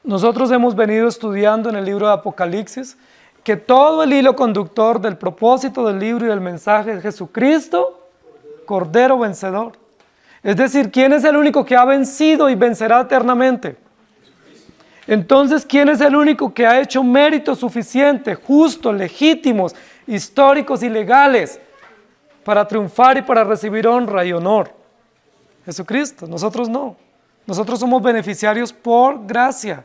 Nosotros hemos venido estudiando en el libro de Apocalipsis que todo el hilo conductor del propósito del libro y del mensaje es Jesucristo, Cordero vencedor. Es decir, ¿quién es el único que ha vencido y vencerá eternamente? Entonces, ¿quién es el único que ha hecho méritos suficientes, justos, legítimos, históricos y legales para triunfar y para recibir honra y honor? Jesucristo. Nosotros no. Nosotros somos beneficiarios por gracia.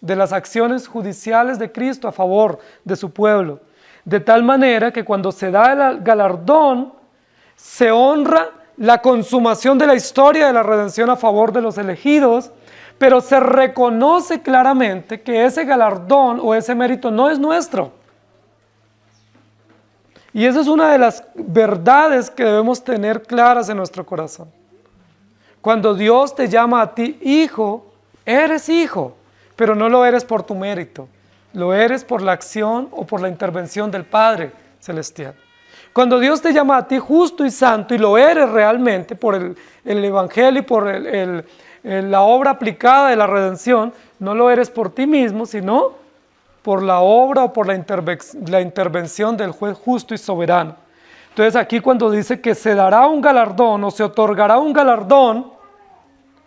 de las acciones judiciales de Cristo a favor de su pueblo. De tal manera que cuando se da el galardón, se honra la consumación de la historia de la redención a favor de los elegidos, pero se reconoce claramente que ese galardón o ese mérito no es nuestro. Y esa es una de las verdades que debemos tener claras en nuestro corazón. Cuando Dios te llama a ti hijo, eres hijo, pero no lo eres por tu mérito, lo eres por la acción o por la intervención del Padre Celestial. Cuando Dios te llama a ti justo y santo, y lo eres realmente por el Evangelio y por la obra aplicada de la redención, no lo eres por ti mismo, sino por la obra o por la intervención del juez justo y soberano. Entonces aquí cuando dice que se dará un galardón o se otorgará un galardón,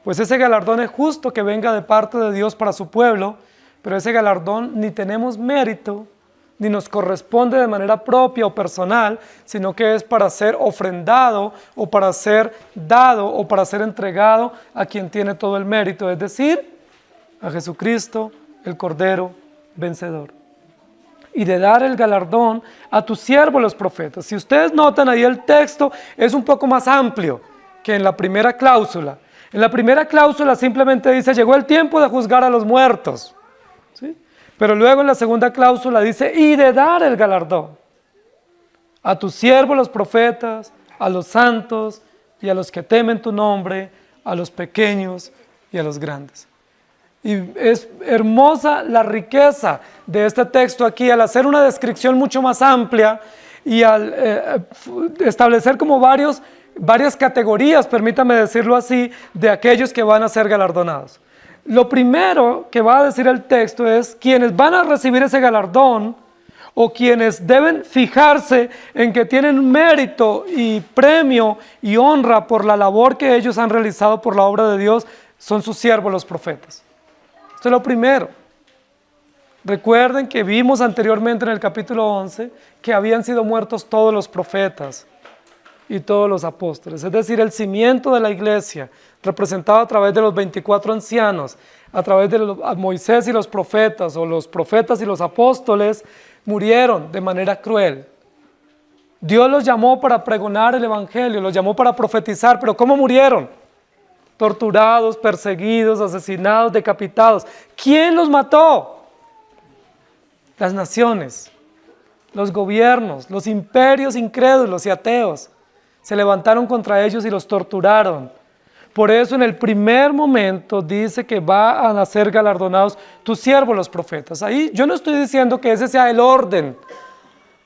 pues ese galardón es justo que venga de parte de Dios para su pueblo, pero ese galardón ni tenemos mérito, ni nos corresponde de manera propia o personal, sino que es para ser ofrendado o para ser dado o para ser entregado a quien tiene todo el mérito, es decir, a Jesucristo, el Cordero vencedor. Y de dar el galardón a tus siervos los profetas. Si ustedes notan ahí el texto es un poco más amplio que en la primera cláusula. En la primera cláusula simplemente dice, llegó el tiempo de juzgar a los muertos. ¿Sí? Pero luego en la segunda cláusula dice, y de dar el galardón a tus siervos los profetas, a los santos y a los que temen tu nombre, a los pequeños y a los grandes. Y es hermosa la riqueza de este texto aquí, al hacer una descripción mucho más amplia y al establecer como varias categorías, permítame decirlo así, de aquellos que van a ser galardonados. Lo primero que va a decir el texto es quienes van a recibir ese galardón o quienes deben fijarse en que tienen mérito y premio y honra por la labor que ellos han realizado por la obra de Dios, son sus siervos los profetas. Esto es lo primero. Recuerden que vimos anteriormente en el capítulo 11 que habían sido muertos todos los profetas y todos los apóstoles, es decir, el cimiento de la iglesia, representado a través de los 24 ancianos, a través de Moisés y los profetas, o los profetas y los apóstoles, murieron de manera cruel. Dios los llamó para pregonar el evangelio, los llamó para profetizar, pero ¿cómo murieron? Torturados, perseguidos, asesinados, decapitados. ¿Quién los mató? Las naciones, los gobiernos, los imperios incrédulos y ateos. Se levantaron contra ellos y los torturaron. Por eso en el primer momento dice que van a ser galardonados tus siervos los profetas. Ahí yo no estoy diciendo que ese sea el orden,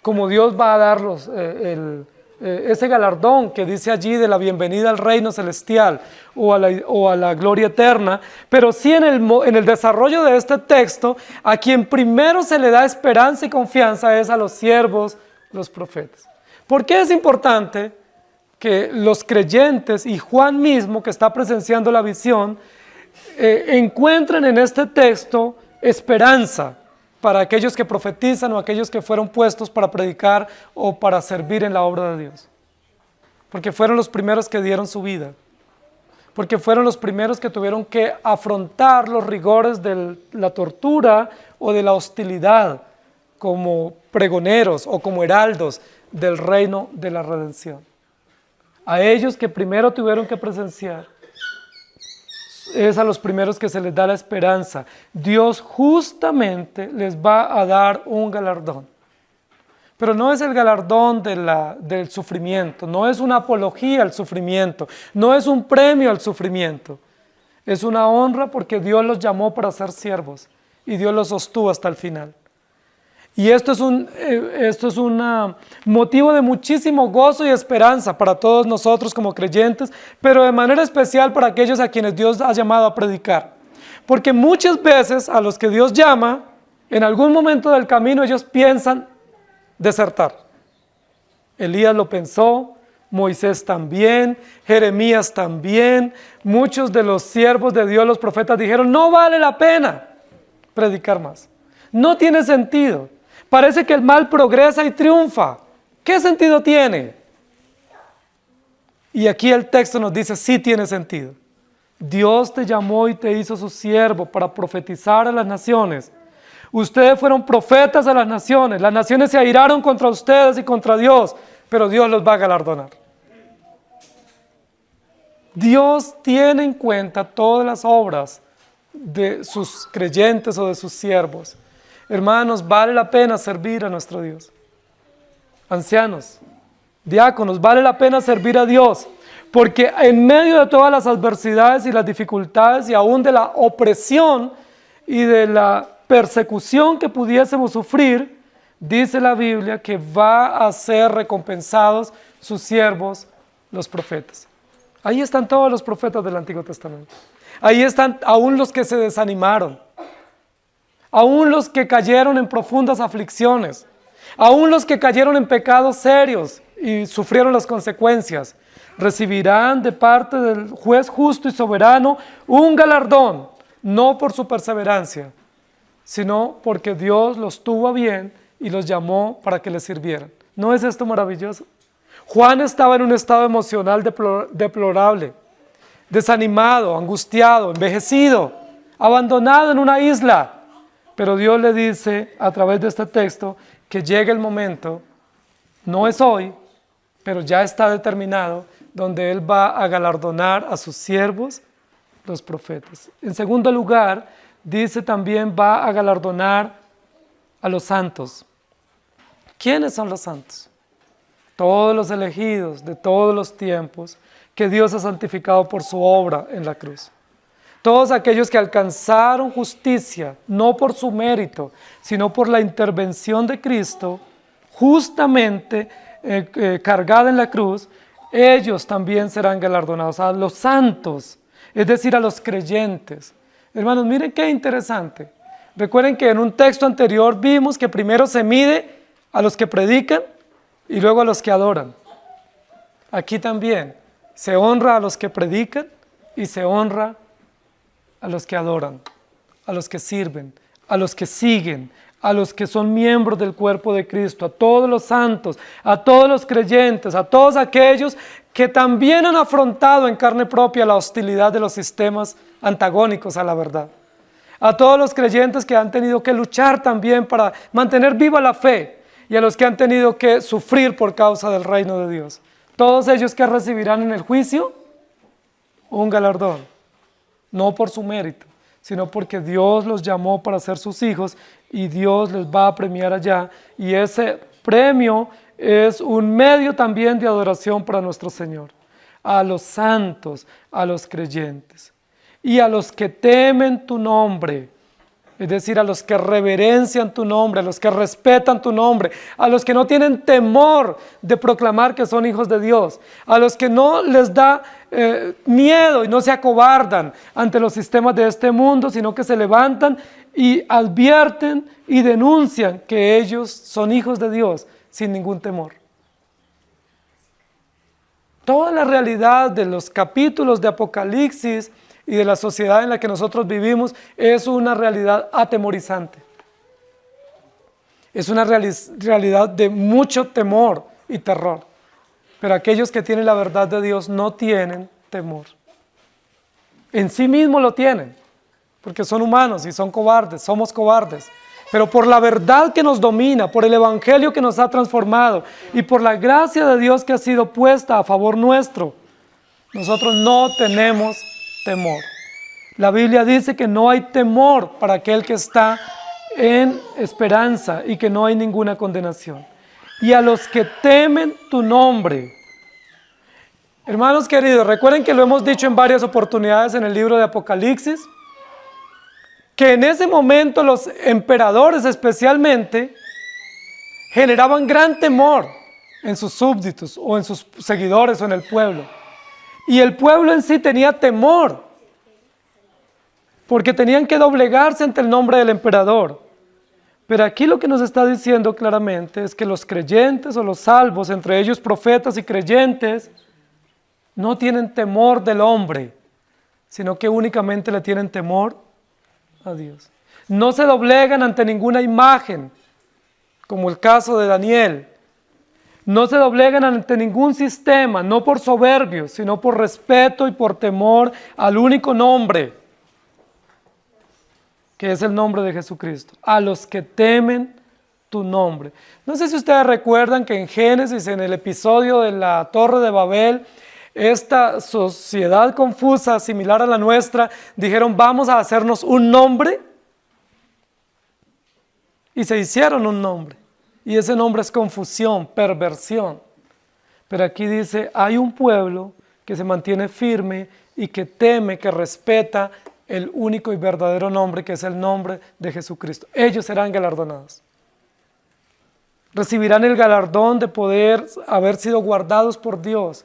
como Dios va a darlos ese galardón que dice allí de la bienvenida al reino celestial o a la gloria eterna, pero sí en el desarrollo de este texto, a quien primero se le da esperanza y confianza es a los siervos, los profetas. ¿Por qué es importante que los creyentes y Juan mismo, que está presenciando la visión, encuentren en este texto esperanza para aquellos que profetizan o aquellos que fueron puestos para predicar o para servir en la obra de Dios? Porque fueron los primeros que dieron su vida, porque fueron los primeros que tuvieron que afrontar los rigores de la tortura o de la hostilidad como pregoneros o como heraldos del reino de la redención. A ellos que primero tuvieron que presenciar, es a los primeros que se les da la esperanza. Dios justamente les va a dar un galardón. Pero no es el galardón del sufrimiento, no es una apología al sufrimiento, no es un premio al sufrimiento. Es una honra porque Dios los llamó para ser siervos y Dios los sostuvo hasta el final. Y esto es un motivo de muchísimo gozo y esperanza para todos nosotros como creyentes, pero de manera especial para aquellos a quienes Dios ha llamado a predicar. Porque muchas veces a los que Dios llama, en algún momento del camino ellos piensan desertar. Elías lo pensó, Moisés también, Jeremías también, muchos de los siervos de Dios, los profetas, dijeron, no vale la pena predicar más, no tiene sentido. Parece que el mal progresa y triunfa. ¿Qué sentido tiene? Y aquí el texto nos dice, sí tiene sentido. Dios te llamó y te hizo su siervo para profetizar a las naciones. Ustedes fueron profetas a las naciones se airaron contra ustedes y contra Dios, pero Dios los va a galardonar. Dios tiene en cuenta todas las obras de sus creyentes o de sus siervos. Hermanos, vale la pena servir a nuestro Dios. Ancianos, diáconos, vale la pena servir a Dios, porque en medio de todas las adversidades y las dificultades y aún de la opresión y de la persecución que pudiésemos sufrir, dice la Biblia que va a ser recompensados sus siervos, los profetas. Ahí están todos los profetas del Antiguo Testamento. Ahí están aún los que se desanimaron, aún los que cayeron en profundas aflicciones, aún los que cayeron en pecados serios y sufrieron las consecuencias. Recibirán de parte del juez justo y soberano un galardón, no por su perseverancia, sino porque Dios los tuvo a bien y los llamó para que le sirvieran. ¿No es esto maravilloso? Juan estaba en un estado emocional deplorable, desanimado, angustiado, envejecido, abandonado en una isla. Pero Dios le dice a través de este texto que llega el momento, no es hoy, pero ya está determinado, donde Él va a galardonar a sus siervos, los profetas. En segundo lugar, dice también va a galardonar a los santos. ¿Quiénes son los santos? Todos los elegidos de todos los tiempos que Dios ha santificado por su obra en la cruz. Todos aquellos que alcanzaron justicia, no por su mérito, sino por la intervención de Cristo, justamente cargada en la cruz, ellos también serán galardonados. A los santos, es decir, a los creyentes. Hermanos, miren qué interesante. Recuerden que en un texto anterior vimos que primero se mide a los que predican y luego a los que adoran. Aquí también se honra a los que predican y se honra a los que adoran, a los que sirven, a los que siguen, a los que son miembros del cuerpo de Cristo, a todos los santos, a todos los creyentes, a todos aquellos que también han afrontado en carne propia la hostilidad de los sistemas antagónicos a la verdad. A todos los creyentes que han tenido que luchar también para mantener viva la fe y a los que han tenido que sufrir por causa del reino de Dios. Todos ellos que recibirán en el juicio un galardón, no por su mérito, sino porque Dios los llamó para ser sus hijos y Dios les va a premiar allá. Y ese premio es un medio también de adoración para nuestro Señor. A los santos, a los creyentes y a los que temen tu nombre, es decir, a los que reverencian tu nombre, a los que respetan tu nombre, a los que no tienen temor de proclamar que son hijos de Dios, a los que no les da miedo y no se acobardan ante los sistemas de este mundo, sino que se levantan y advierten y denuncian que ellos son hijos de Dios sin ningún temor. Toda la realidad de los capítulos de Apocalipsis y de la sociedad en la que nosotros vivimos es una realidad atemorizante. Es una realidad de mucho temor y terror. Pero aquellos que tienen la verdad de Dios no tienen temor. En sí mismos lo tienen, porque son humanos y son cobardes, somos cobardes. Pero por la verdad que nos domina, por el evangelio que nos ha transformado y por la gracia de Dios que ha sido puesta a favor nuestro, nosotros no tenemos temor. La Biblia dice que no hay temor para aquel que está en esperanza y que no hay ninguna condenación. Y a los que temen tu nombre. Hermanos queridos, recuerden que lo hemos dicho en varias oportunidades en el libro de Apocalipsis, que en ese momento los emperadores especialmente generaban gran temor en sus súbditos o en sus seguidores o en el pueblo. Y el pueblo en sí tenía temor, porque tenían que doblegarse ante el nombre del emperador. Pero aquí lo que nos está diciendo claramente es que los creyentes o los salvos, entre ellos profetas y creyentes, no tienen temor del hombre, sino que únicamente le tienen temor a Dios. No se doblegan ante ninguna imagen, como el caso de Daniel. No se doblegan ante ningún sistema, no por soberbios, sino por respeto y por temor al único nombre, que es el nombre de Jesucristo, a los que temen tu nombre. No sé si ustedes recuerdan que en Génesis, en el episodio de la Torre de Babel, esta sociedad confusa, similar a la nuestra, dijeron, vamos a hacernos un nombre, y se hicieron un nombre. Y ese nombre es confusión, perversión. Pero aquí dice, hay un pueblo que se mantiene firme y que teme, que respeta el único y verdadero nombre, que es el nombre de Jesucristo. Ellos serán galardonados. Recibirán el galardón de poder haber sido guardados por Dios,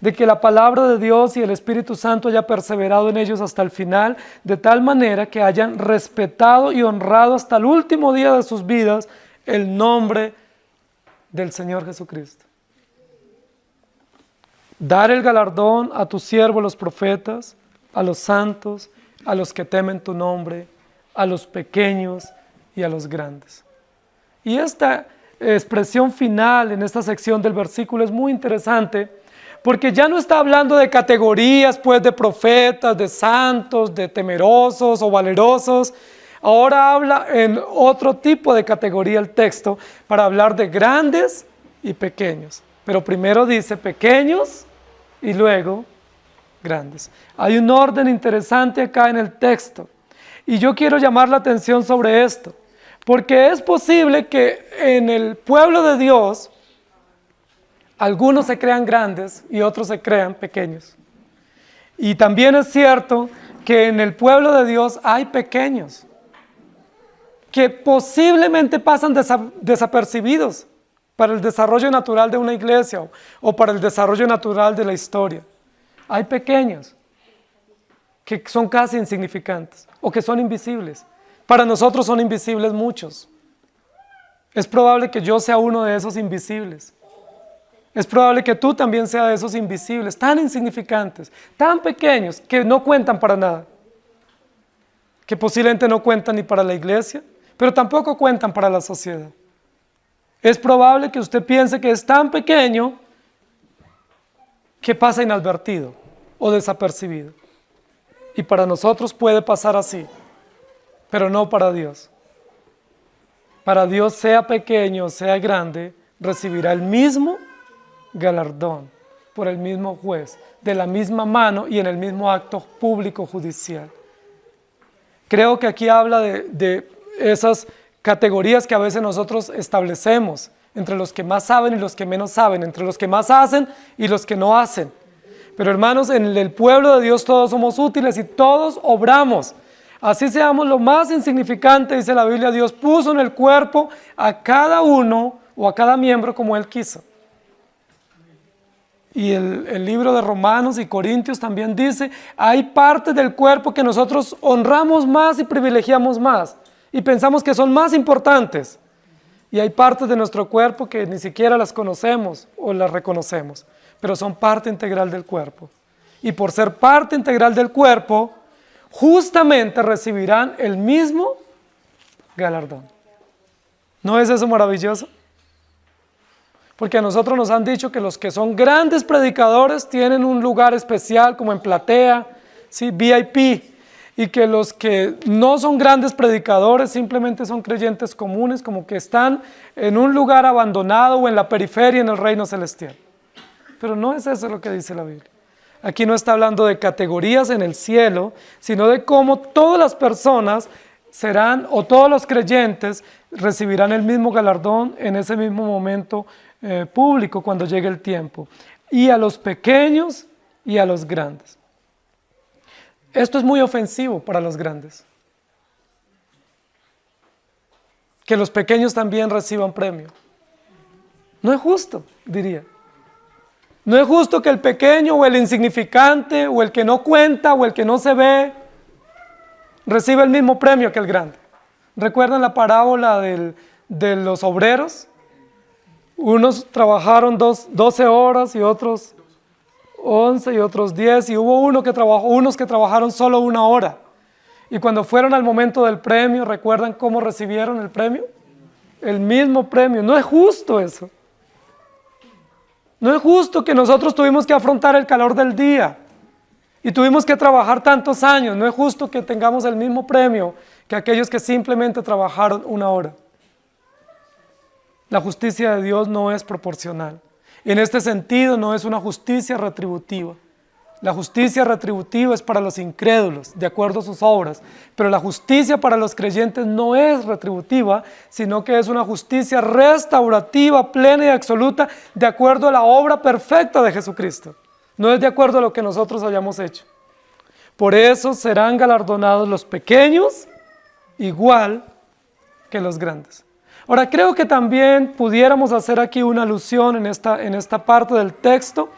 de que la palabra de Dios y el Espíritu Santo haya perseverado en ellos hasta el final, de tal manera que hayan respetado y honrado hasta el último día de sus vidas el nombre del Señor Jesucristo. Dar el galardón a tus siervos los profetas, a los santos, a los que temen tu nombre, a los pequeños y a los grandes. Y esta expresión final en esta sección del versículo es muy interesante, porque ya no está hablando de categorías, pues, de profetas, de santos, de temerosos o valerosos. Ahora habla en otro tipo de categoría el texto para hablar de grandes y pequeños. Pero primero dice pequeños y luego grandes. Hay un orden interesante acá en el texto. Y yo quiero llamar la atención sobre esto, porque es posible que en el pueblo de Dios algunos se crean grandes y otros se crean pequeños. Y también es cierto que en el pueblo de Dios hay pequeños que posiblemente pasan desapercibidos para el desarrollo natural de una iglesia o para el desarrollo natural de la historia. Hay pequeños que son casi insignificantes o que son invisibles. Para nosotros son invisibles muchos. Es probable que yo sea uno de esos invisibles. Es probable que tú también seas de esos invisibles, tan insignificantes, tan pequeños, que no cuentan para nada. Que posiblemente no cuentan ni para la iglesia, pero tampoco cuentan para la sociedad. Es probable que usted piense que es tan pequeño que pasa inadvertido o desapercibido. Y para nosotros puede pasar así, pero no para Dios. Para Dios, sea pequeño o sea grande, recibirá el mismo galardón por el mismo juez, de la misma mano y en el mismo acto público judicial. Creo que aquí habla de esas categorías que a veces nosotros establecemos entre los que más saben y los que menos saben, entre los que más hacen y los que no hacen. Pero hermanos, en el pueblo de Dios todos somos útiles y todos obramos. Así seamos lo más insignificante, dice la Biblia, Dios puso en el cuerpo a cada uno o a cada miembro como Él quiso. Y el libro de Romanos y Corintios también dice, hay partes del cuerpo que nosotros honramos más y privilegiamos más y pensamos que son más importantes. Y hay partes de nuestro cuerpo que ni siquiera las conocemos o las reconocemos, pero son parte integral del cuerpo. Y por ser parte integral del cuerpo, justamente recibirán el mismo galardón. ¿No es eso maravilloso? Porque a nosotros nos han dicho que los que son grandes predicadores tienen un lugar especial como en platea, ¿sí? VIP, y que los que no son grandes predicadores simplemente son creyentes comunes, como que están en un lugar abandonado o en la periferia en el reino celestial. Pero no es eso lo que dice la Biblia. Aquí no está hablando de categorías en el cielo, sino de cómo todas las personas serán, o todos los creyentes recibirán el mismo galardón en ese mismo momento público cuando llegue el tiempo. Y a los pequeños y a los grandes. Esto es muy ofensivo para los grandes. Que los pequeños también reciban premio. No es justo, diría. No es justo que el pequeño o el insignificante o el que no cuenta o el que no se ve reciba el mismo premio que el grande. ¿Recuerdan la parábola de los obreros? Unos trabajaron 12 horas y otros 11 y otros 10 y hubo unos que trabajaron solo 1 hora. Y cuando fueron al momento del premio, ¿recuerdan cómo recibieron el premio? El mismo premio. No es justo eso. No es justo que nosotros tuvimos que afrontar el calor del día y tuvimos que trabajar tantos años. No es justo que tengamos el mismo premio que aquellos que simplemente trabajaron una hora. La justicia de Dios no es proporcional. En este sentido, no es una justicia retributiva. La justicia retributiva es para los incrédulos, de acuerdo a sus obras, pero la justicia para los creyentes no es retributiva, sino que es una justicia restaurativa, plena y absoluta, de acuerdo a la obra perfecta de Jesucristo. No es de acuerdo a lo que nosotros hayamos hecho. Por eso serán galardonados los pequeños igual que los grandes. Ahora, creo que también pudiéramos hacer aquí una alusión en esta parte del texto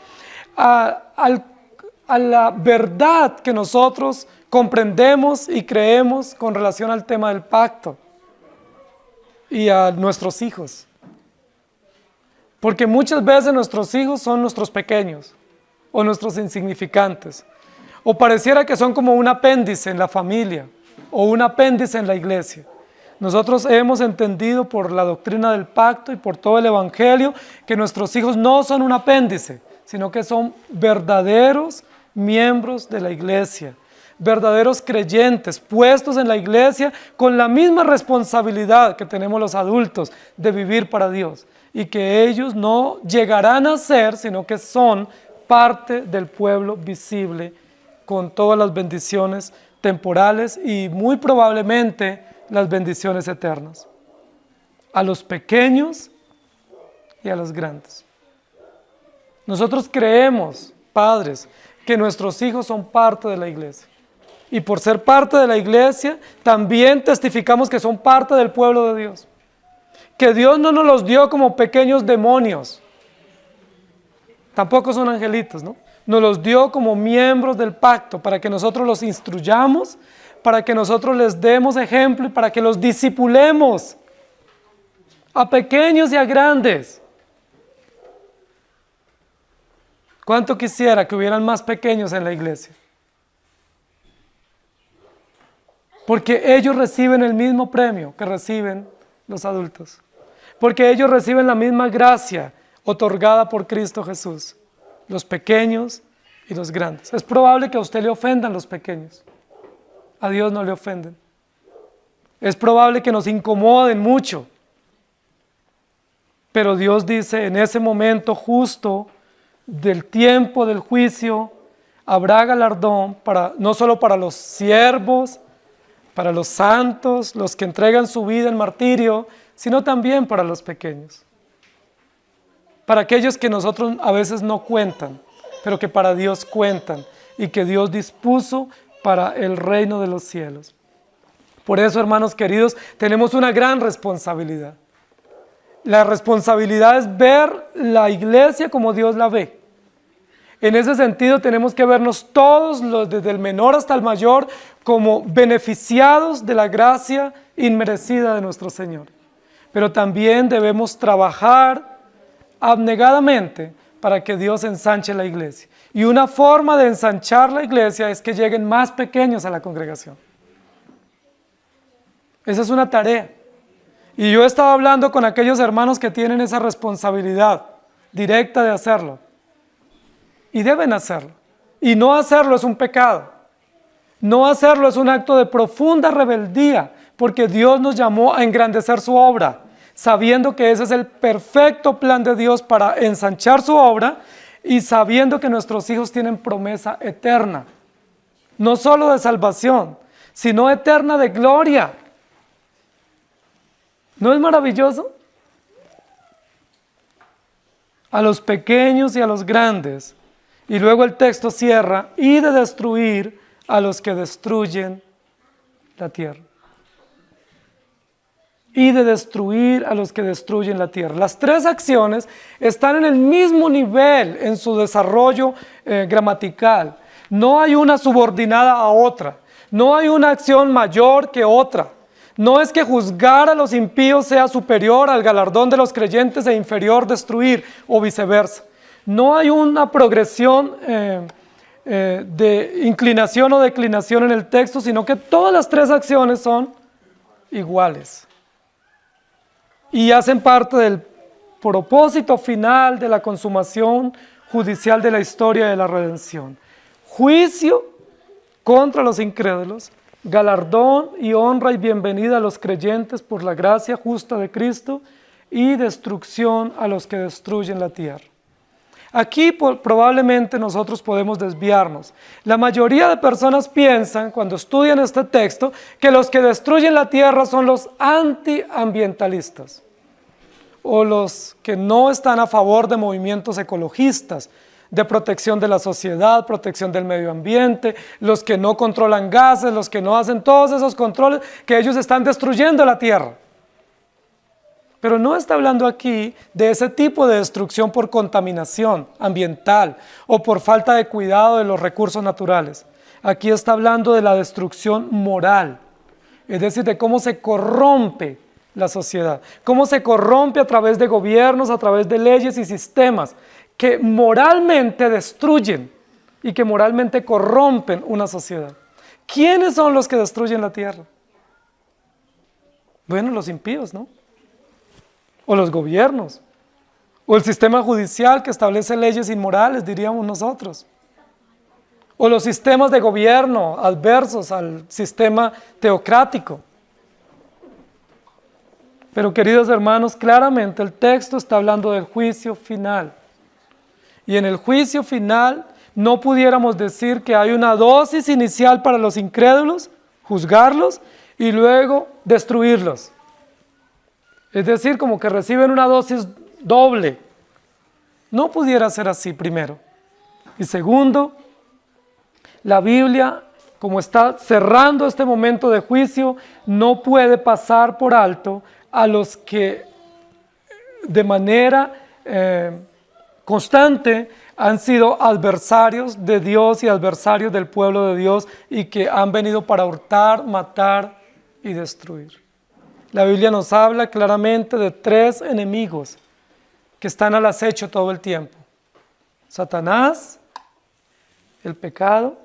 a la verdad que nosotros comprendemos y creemos con relación al tema del pacto y a nuestros hijos. Porque muchas veces nuestros hijos son nuestros pequeños o nuestros insignificantes, o pareciera que son como un apéndice en la familia o un apéndice en la iglesia. Nosotros hemos entendido por la doctrina del pacto y por todo el evangelio que nuestros hijos no son un apéndice, sino que son verdaderos miembros de la iglesia, verdaderos creyentes, puestos en la iglesia con la misma responsabilidad que tenemos los adultos de vivir para Dios, y que ellos no llegarán a ser, sino que son parte del pueblo visible con todas las bendiciones temporales y muy probablemente las bendiciones eternas. A los pequeños y a los grandes. Nosotros creemos, padres, que nuestros hijos son parte de la iglesia. Y por ser parte de la iglesia, también testificamos que son parte del pueblo de Dios. Que Dios no nos los dio como pequeños demonios. Tampoco son angelitos, ¿no? Nos los dio como miembros del pacto para que nosotros los instruyamos, para que nosotros les demos ejemplo y para que los discipulemos a pequeños y a grandes. ¿Cuánto quisiera que hubieran más pequeños en la iglesia? Porque ellos reciben el mismo premio que reciben los adultos. Porque ellos reciben la misma gracia otorgada por Cristo Jesús. Los pequeños y los grandes. Es probable que a usted le ofendan los pequeños. A Dios no le ofenden. Es probable que nos incomoden mucho. Pero Dios dice, en ese momento justo del tiempo del juicio, habrá galardón no solo para los siervos, para los santos, los que entregan su vida en martirio, sino también para los pequeños. Para aquellos que nosotros a veces no cuentan, pero que para Dios cuentan y que Dios dispuso para el reino de los cielos. Por eso, hermanos queridos, tenemos una gran responsabilidad. La responsabilidad es ver la iglesia como Dios la ve. En ese sentido tenemos que vernos todos, desde el menor hasta el mayor, como beneficiados de la gracia inmerecida de nuestro Señor. Pero también debemos trabajar abnegadamente para que Dios ensanche la iglesia. Y una forma de ensanchar la iglesia es que lleguen más pequeños a la congregación. Esa es una tarea. Y yo he estado hablando con aquellos hermanos que tienen esa responsabilidad directa de hacerlo. Y deben hacerlo. Y no hacerlo es un pecado. No hacerlo es un acto de profunda rebeldía, porque Dios nos llamó a engrandecer su obra, sabiendo que ese es el perfecto plan de Dios para ensanchar su obra y sabiendo que nuestros hijos tienen promesa eterna, no solo de salvación, sino eterna de gloria. ¿No es maravilloso? A los pequeños y a los grandes. Y luego el texto cierra, y de destruir a los que destruyen la tierra. Y de destruir a los que destruyen la tierra. Las tres acciones están en el mismo nivel en su desarrollo gramatical. No hay una subordinada a otra. No hay una acción mayor que otra. No es que juzgar a los impíos sea superior al galardón de los creyentes e inferior destruir, o viceversa. No hay una progresión de inclinación o declinación en el texto, sino que todas las tres acciones son iguales. Y hacen parte del propósito final de la consumación judicial de la historia de la redención. Juicio contra los incrédulos, galardón y honra y bienvenida a los creyentes por la gracia justa de Cristo y destrucción a los que destruyen la tierra. Aquí probablemente nosotros podemos desviarnos. La mayoría de personas piensan, cuando estudian este texto, que los que destruyen la tierra son los antiambientalistas o los que no están a favor de movimientos ecologistas, de protección de la sociedad, protección del medio ambiente, los que no controlan gases, los que no hacen todos esos controles, que ellos están destruyendo la tierra. Pero no está hablando aquí de ese tipo de destrucción por contaminación ambiental o por falta de cuidado de los recursos naturales. Aquí está hablando de la destrucción moral, es decir, de cómo se corrompe la sociedad, cómo se corrompe a través de gobiernos, a través de leyes y sistemas que moralmente destruyen y que moralmente corrompen una sociedad. ¿Quiénes son los que destruyen la tierra? Bueno, los impíos, ¿no? O los gobiernos, o el sistema judicial que establece leyes inmorales, diríamos nosotros, o los sistemas de gobierno adversos al sistema teocrático. Pero queridos hermanos, claramente el texto está hablando del juicio final, y en el juicio final no pudiéramos decir que hay una dosis inicial para los incrédulos, juzgarlos y luego destruirlos. Es decir, como que reciben una dosis doble. No pudiera ser así, primero. Y segundo, la Biblia, como está cerrando este momento de juicio, no puede pasar por alto a los que de manera constante han sido adversarios de Dios y adversarios del pueblo de Dios y que han venido para hurtar, matar y destruir. La Biblia nos habla claramente de 3 enemigos que están al acecho todo el tiempo: Satanás, el pecado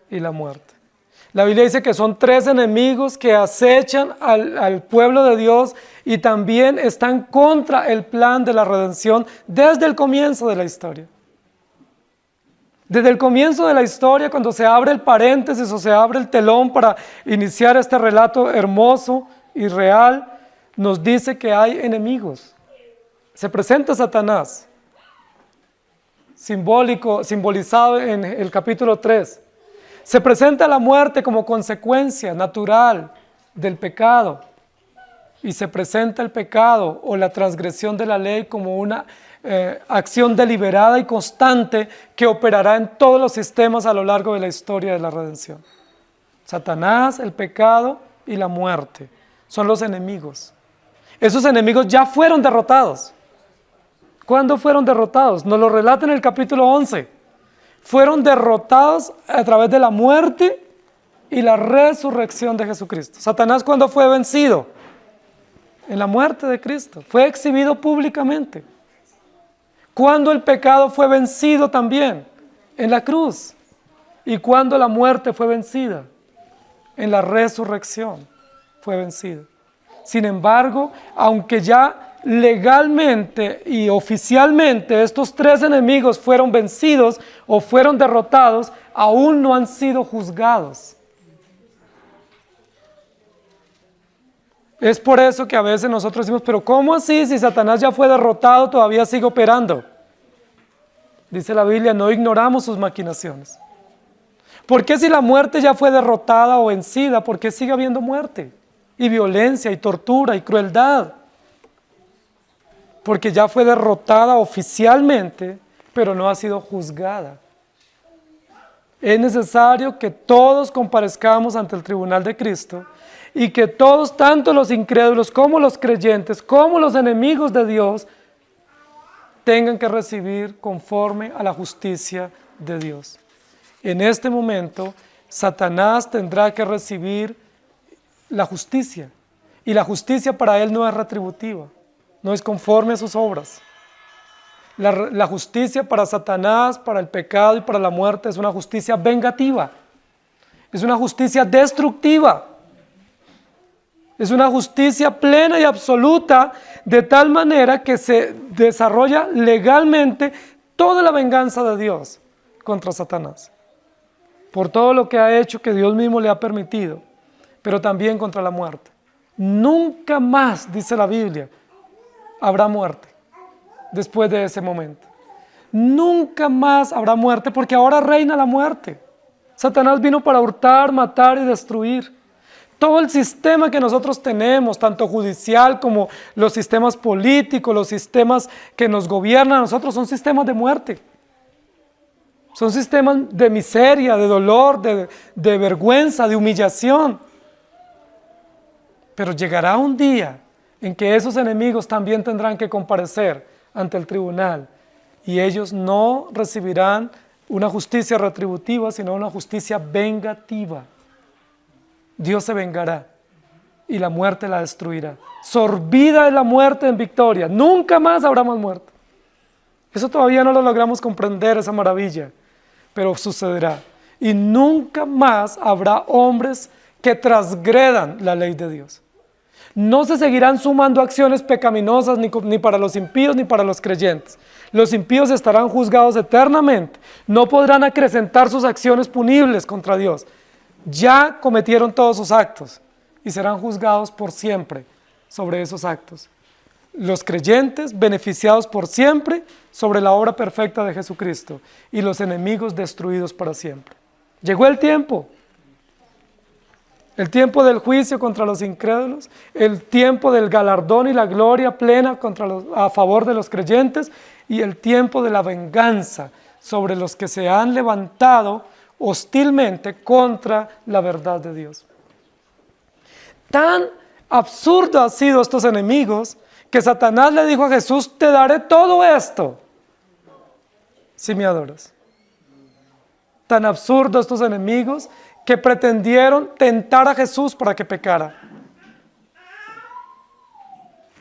y la muerte. La Biblia dice que son 3 enemigos que acechan al pueblo de Dios y también están contra el plan de la redención desde el comienzo de la historia. Desde el comienzo de la historia, cuando se abre el paréntesis o se abre el telón para iniciar este relato hermoso y real, nos dice que hay enemigos. Se presenta Satanás, simbolizado en el capítulo 3. Se presenta la muerte como consecuencia natural del pecado. Y se presenta el pecado o la transgresión de la ley como una acción deliberada y constante que operará en todos los sistemas a lo largo de la historia de la redención. Satanás, el pecado y la muerte son los enemigos. Esos enemigos ya fueron derrotados. ¿Cuándo fueron derrotados? Nos lo relata en el capítulo 11. Fueron derrotados a través de la muerte y la resurrección de Jesucristo. Satanás, ¿cuándo fue vencido? En la muerte de Cristo. Fue exhibido públicamente. ¿Cuándo el pecado fue vencido también? En la cruz. ¿Y cuándo la muerte fue vencida? En la resurrección fue vencida. Sin embargo, aunque ya legalmente y oficialmente estos 3 enemigos fueron vencidos o fueron derrotados, aún no han sido juzgados. Es por eso que a veces nosotros decimos, pero ¿cómo así? Si Satanás ya fue derrotado, todavía sigue operando. Dice la Biblia, no ignoramos sus maquinaciones. ¿Por qué si la muerte ya fue derrotada o vencida, por qué sigue habiendo muerte? Y violencia, y tortura, y crueldad. Porque ya fue derrotada oficialmente, pero no ha sido juzgada. Es necesario que todos comparezcamos ante el tribunal de Cristo y que todos, tanto los incrédulos como los creyentes, como los enemigos de Dios, tengan que recibir conforme a la justicia de Dios. En este momento, Satanás tendrá que recibir la justicia, y la justicia para él no es retributiva, no es conforme a sus obras. La justicia para Satanás, para el pecado y para la muerte es una justicia vengativa, es una justicia destructiva. Es una justicia plena y absoluta, de tal manera que se desarrolla legalmente toda la venganza de Dios contra Satanás, por todo lo que ha hecho, que Dios mismo le ha permitido, pero también contra la muerte. Nunca más, dice la Biblia, habrá muerte después de ese momento. Nunca más habrá muerte, porque ahora reina la muerte. Satanás vino para hurtar, matar y destruir. Todo el sistema que nosotros tenemos, tanto judicial como los sistemas políticos, los sistemas que nos gobiernan a nosotros, son sistemas de muerte. Son sistemas de miseria, de dolor, de vergüenza, de humillación. Pero llegará un día en que esos enemigos también tendrán que comparecer ante el tribunal, y ellos no recibirán una justicia retributiva, sino una justicia vengativa. Dios se vengará y la muerte la destruirá. Sorbida es la muerte en victoria. Nunca más habrá más muerte. Eso todavía no lo logramos comprender, esa maravilla, pero sucederá. Y nunca más habrá hombres que transgredan la ley de Dios. No se seguirán sumando acciones pecaminosas ni para los impíos ni para los creyentes. Los impíos estarán juzgados eternamente. No podrán acrecentar sus acciones punibles contra Dios. Ya cometieron todos sus actos y serán juzgados por siempre sobre esos actos. Los creyentes beneficiados por siempre sobre la obra perfecta de Jesucristo, y los enemigos destruidos para siempre. Llegó el tiempo del juicio contra los incrédulos, el tiempo del galardón y la gloria plena a favor de los creyentes, y el tiempo de la venganza sobre los que se han levantado hostilmente contra la verdad de Dios. Tan absurdo han sido estos enemigos que Satanás le dijo a Jesús: te daré todo esto si me adoras. Tan absurdos estos enemigos que pretendieron tentar a Jesús para que pecara.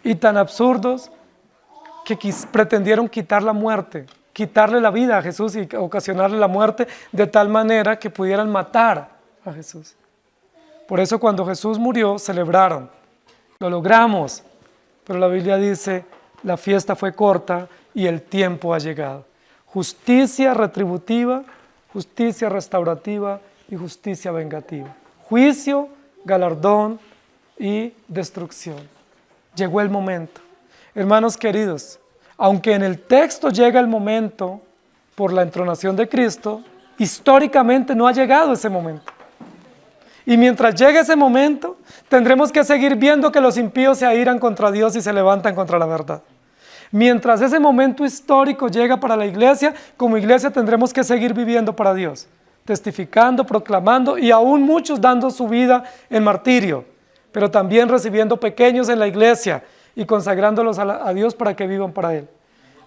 Y tan absurdos que pretendieron quitar la muerte, quitarle la vida a Jesús y ocasionarle la muerte, de tal manera que pudieran matar a Jesús. Por eso cuando Jesús murió, celebraron. Lo logramos. Pero la Biblia dice: la fiesta fue corta y el tiempo ha llegado. Justicia retributiva, justicia restaurativa y justicia vengativa. Juicio, galardón y destrucción. Llegó el momento. Hermanos queridos, aunque en el texto llega el momento por la entronación de Cristo, históricamente no ha llegado ese momento. Y mientras llegue ese momento, tendremos que seguir viendo que los impíos se airan contra Dios y se levantan contra la verdad. Mientras ese momento histórico llega para la iglesia, como iglesia tendremos que seguir viviendo para Dios, testificando, proclamando, y aún muchos dando su vida en martirio, pero también recibiendo pequeños en la iglesia y consagrándolos a Dios para que vivan para Él.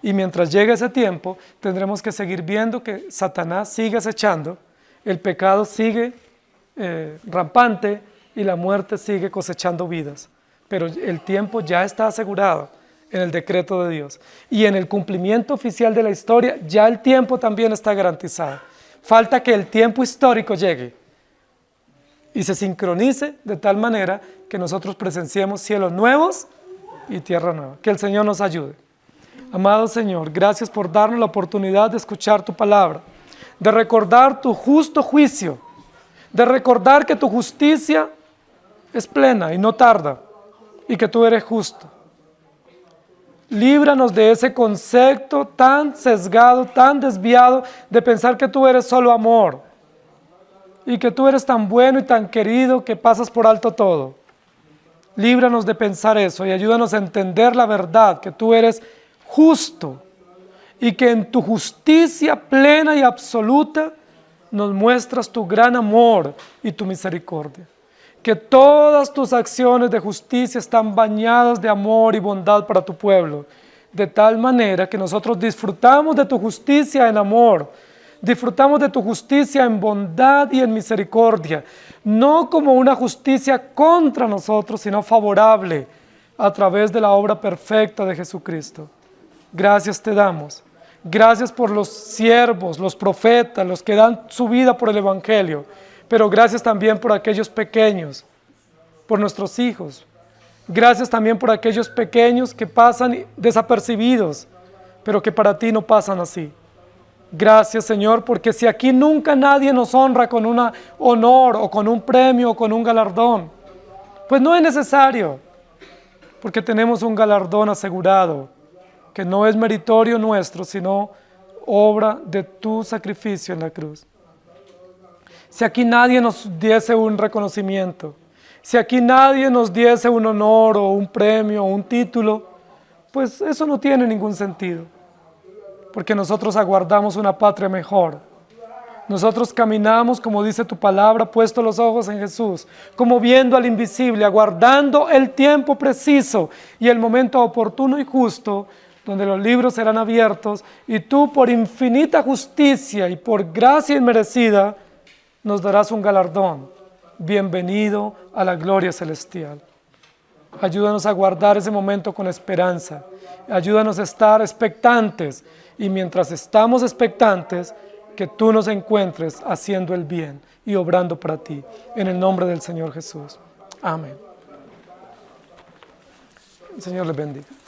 Y mientras llegue ese tiempo, tendremos que seguir viendo que Satanás sigue acechando, el pecado sigue rampante y la muerte sigue cosechando vidas. Pero el tiempo ya está asegurado en el decreto de Dios. Y en el cumplimiento oficial de la historia, ya el tiempo también está garantizado. Falta que el tiempo histórico llegue y se sincronice de tal manera que nosotros presenciemos cielos nuevos y tierra nueva. Que el Señor nos ayude. Amado Señor, gracias por darnos la oportunidad de escuchar tu palabra, de recordar tu justo juicio, de recordar que tu justicia es plena y no tarda, y que tú eres justo. Líbranos de ese concepto tan sesgado, tan desviado, de pensar que tú eres solo amor, y que tú eres tan bueno y tan querido que pasas por alto todo. Líbranos de pensar eso y ayúdanos a entender la verdad, que tú eres justo, y que en tu justicia plena y absoluta nos muestras tu gran amor y tu misericordia. Que todas tus acciones de justicia están bañadas de amor y bondad para tu pueblo, de tal manera que nosotros disfrutamos de tu justicia en amor, disfrutamos de tu justicia en bondad y en misericordia, no como una justicia contra nosotros, sino favorable a través de la obra perfecta de Jesucristo. Gracias te damos. Gracias por los siervos, los profetas, los que dan su vida por el Evangelio, pero gracias también por aquellos pequeños, por nuestros hijos. Gracias también por aquellos pequeños que pasan desapercibidos, pero que para ti no pasan así. Gracias, Señor, porque si aquí nunca nadie nos honra con un honor o con un premio o con un galardón, pues no es necesario, porque tenemos un galardón asegurado, que no es meritorio nuestro, sino obra de tu sacrificio en la cruz. Si aquí nadie nos diese un reconocimiento, si aquí nadie nos diese un honor o un premio o un título, pues eso no tiene ningún sentido, porque nosotros aguardamos una patria mejor. Nosotros caminamos, como dice tu palabra, puesto los ojos en Jesús, como viendo al invisible, aguardando el tiempo preciso y el momento oportuno y justo, donde los libros serán abiertos y tú, por infinita justicia y por gracia inmerecida, nos darás un galardón. Bienvenido a la gloria celestial. Ayúdanos a guardar ese momento con esperanza. Ayúdanos a estar expectantes. Y mientras estamos expectantes, que tú nos encuentres haciendo el bien y obrando para ti. En el nombre del Señor Jesús. Amén. El Señor les bendiga.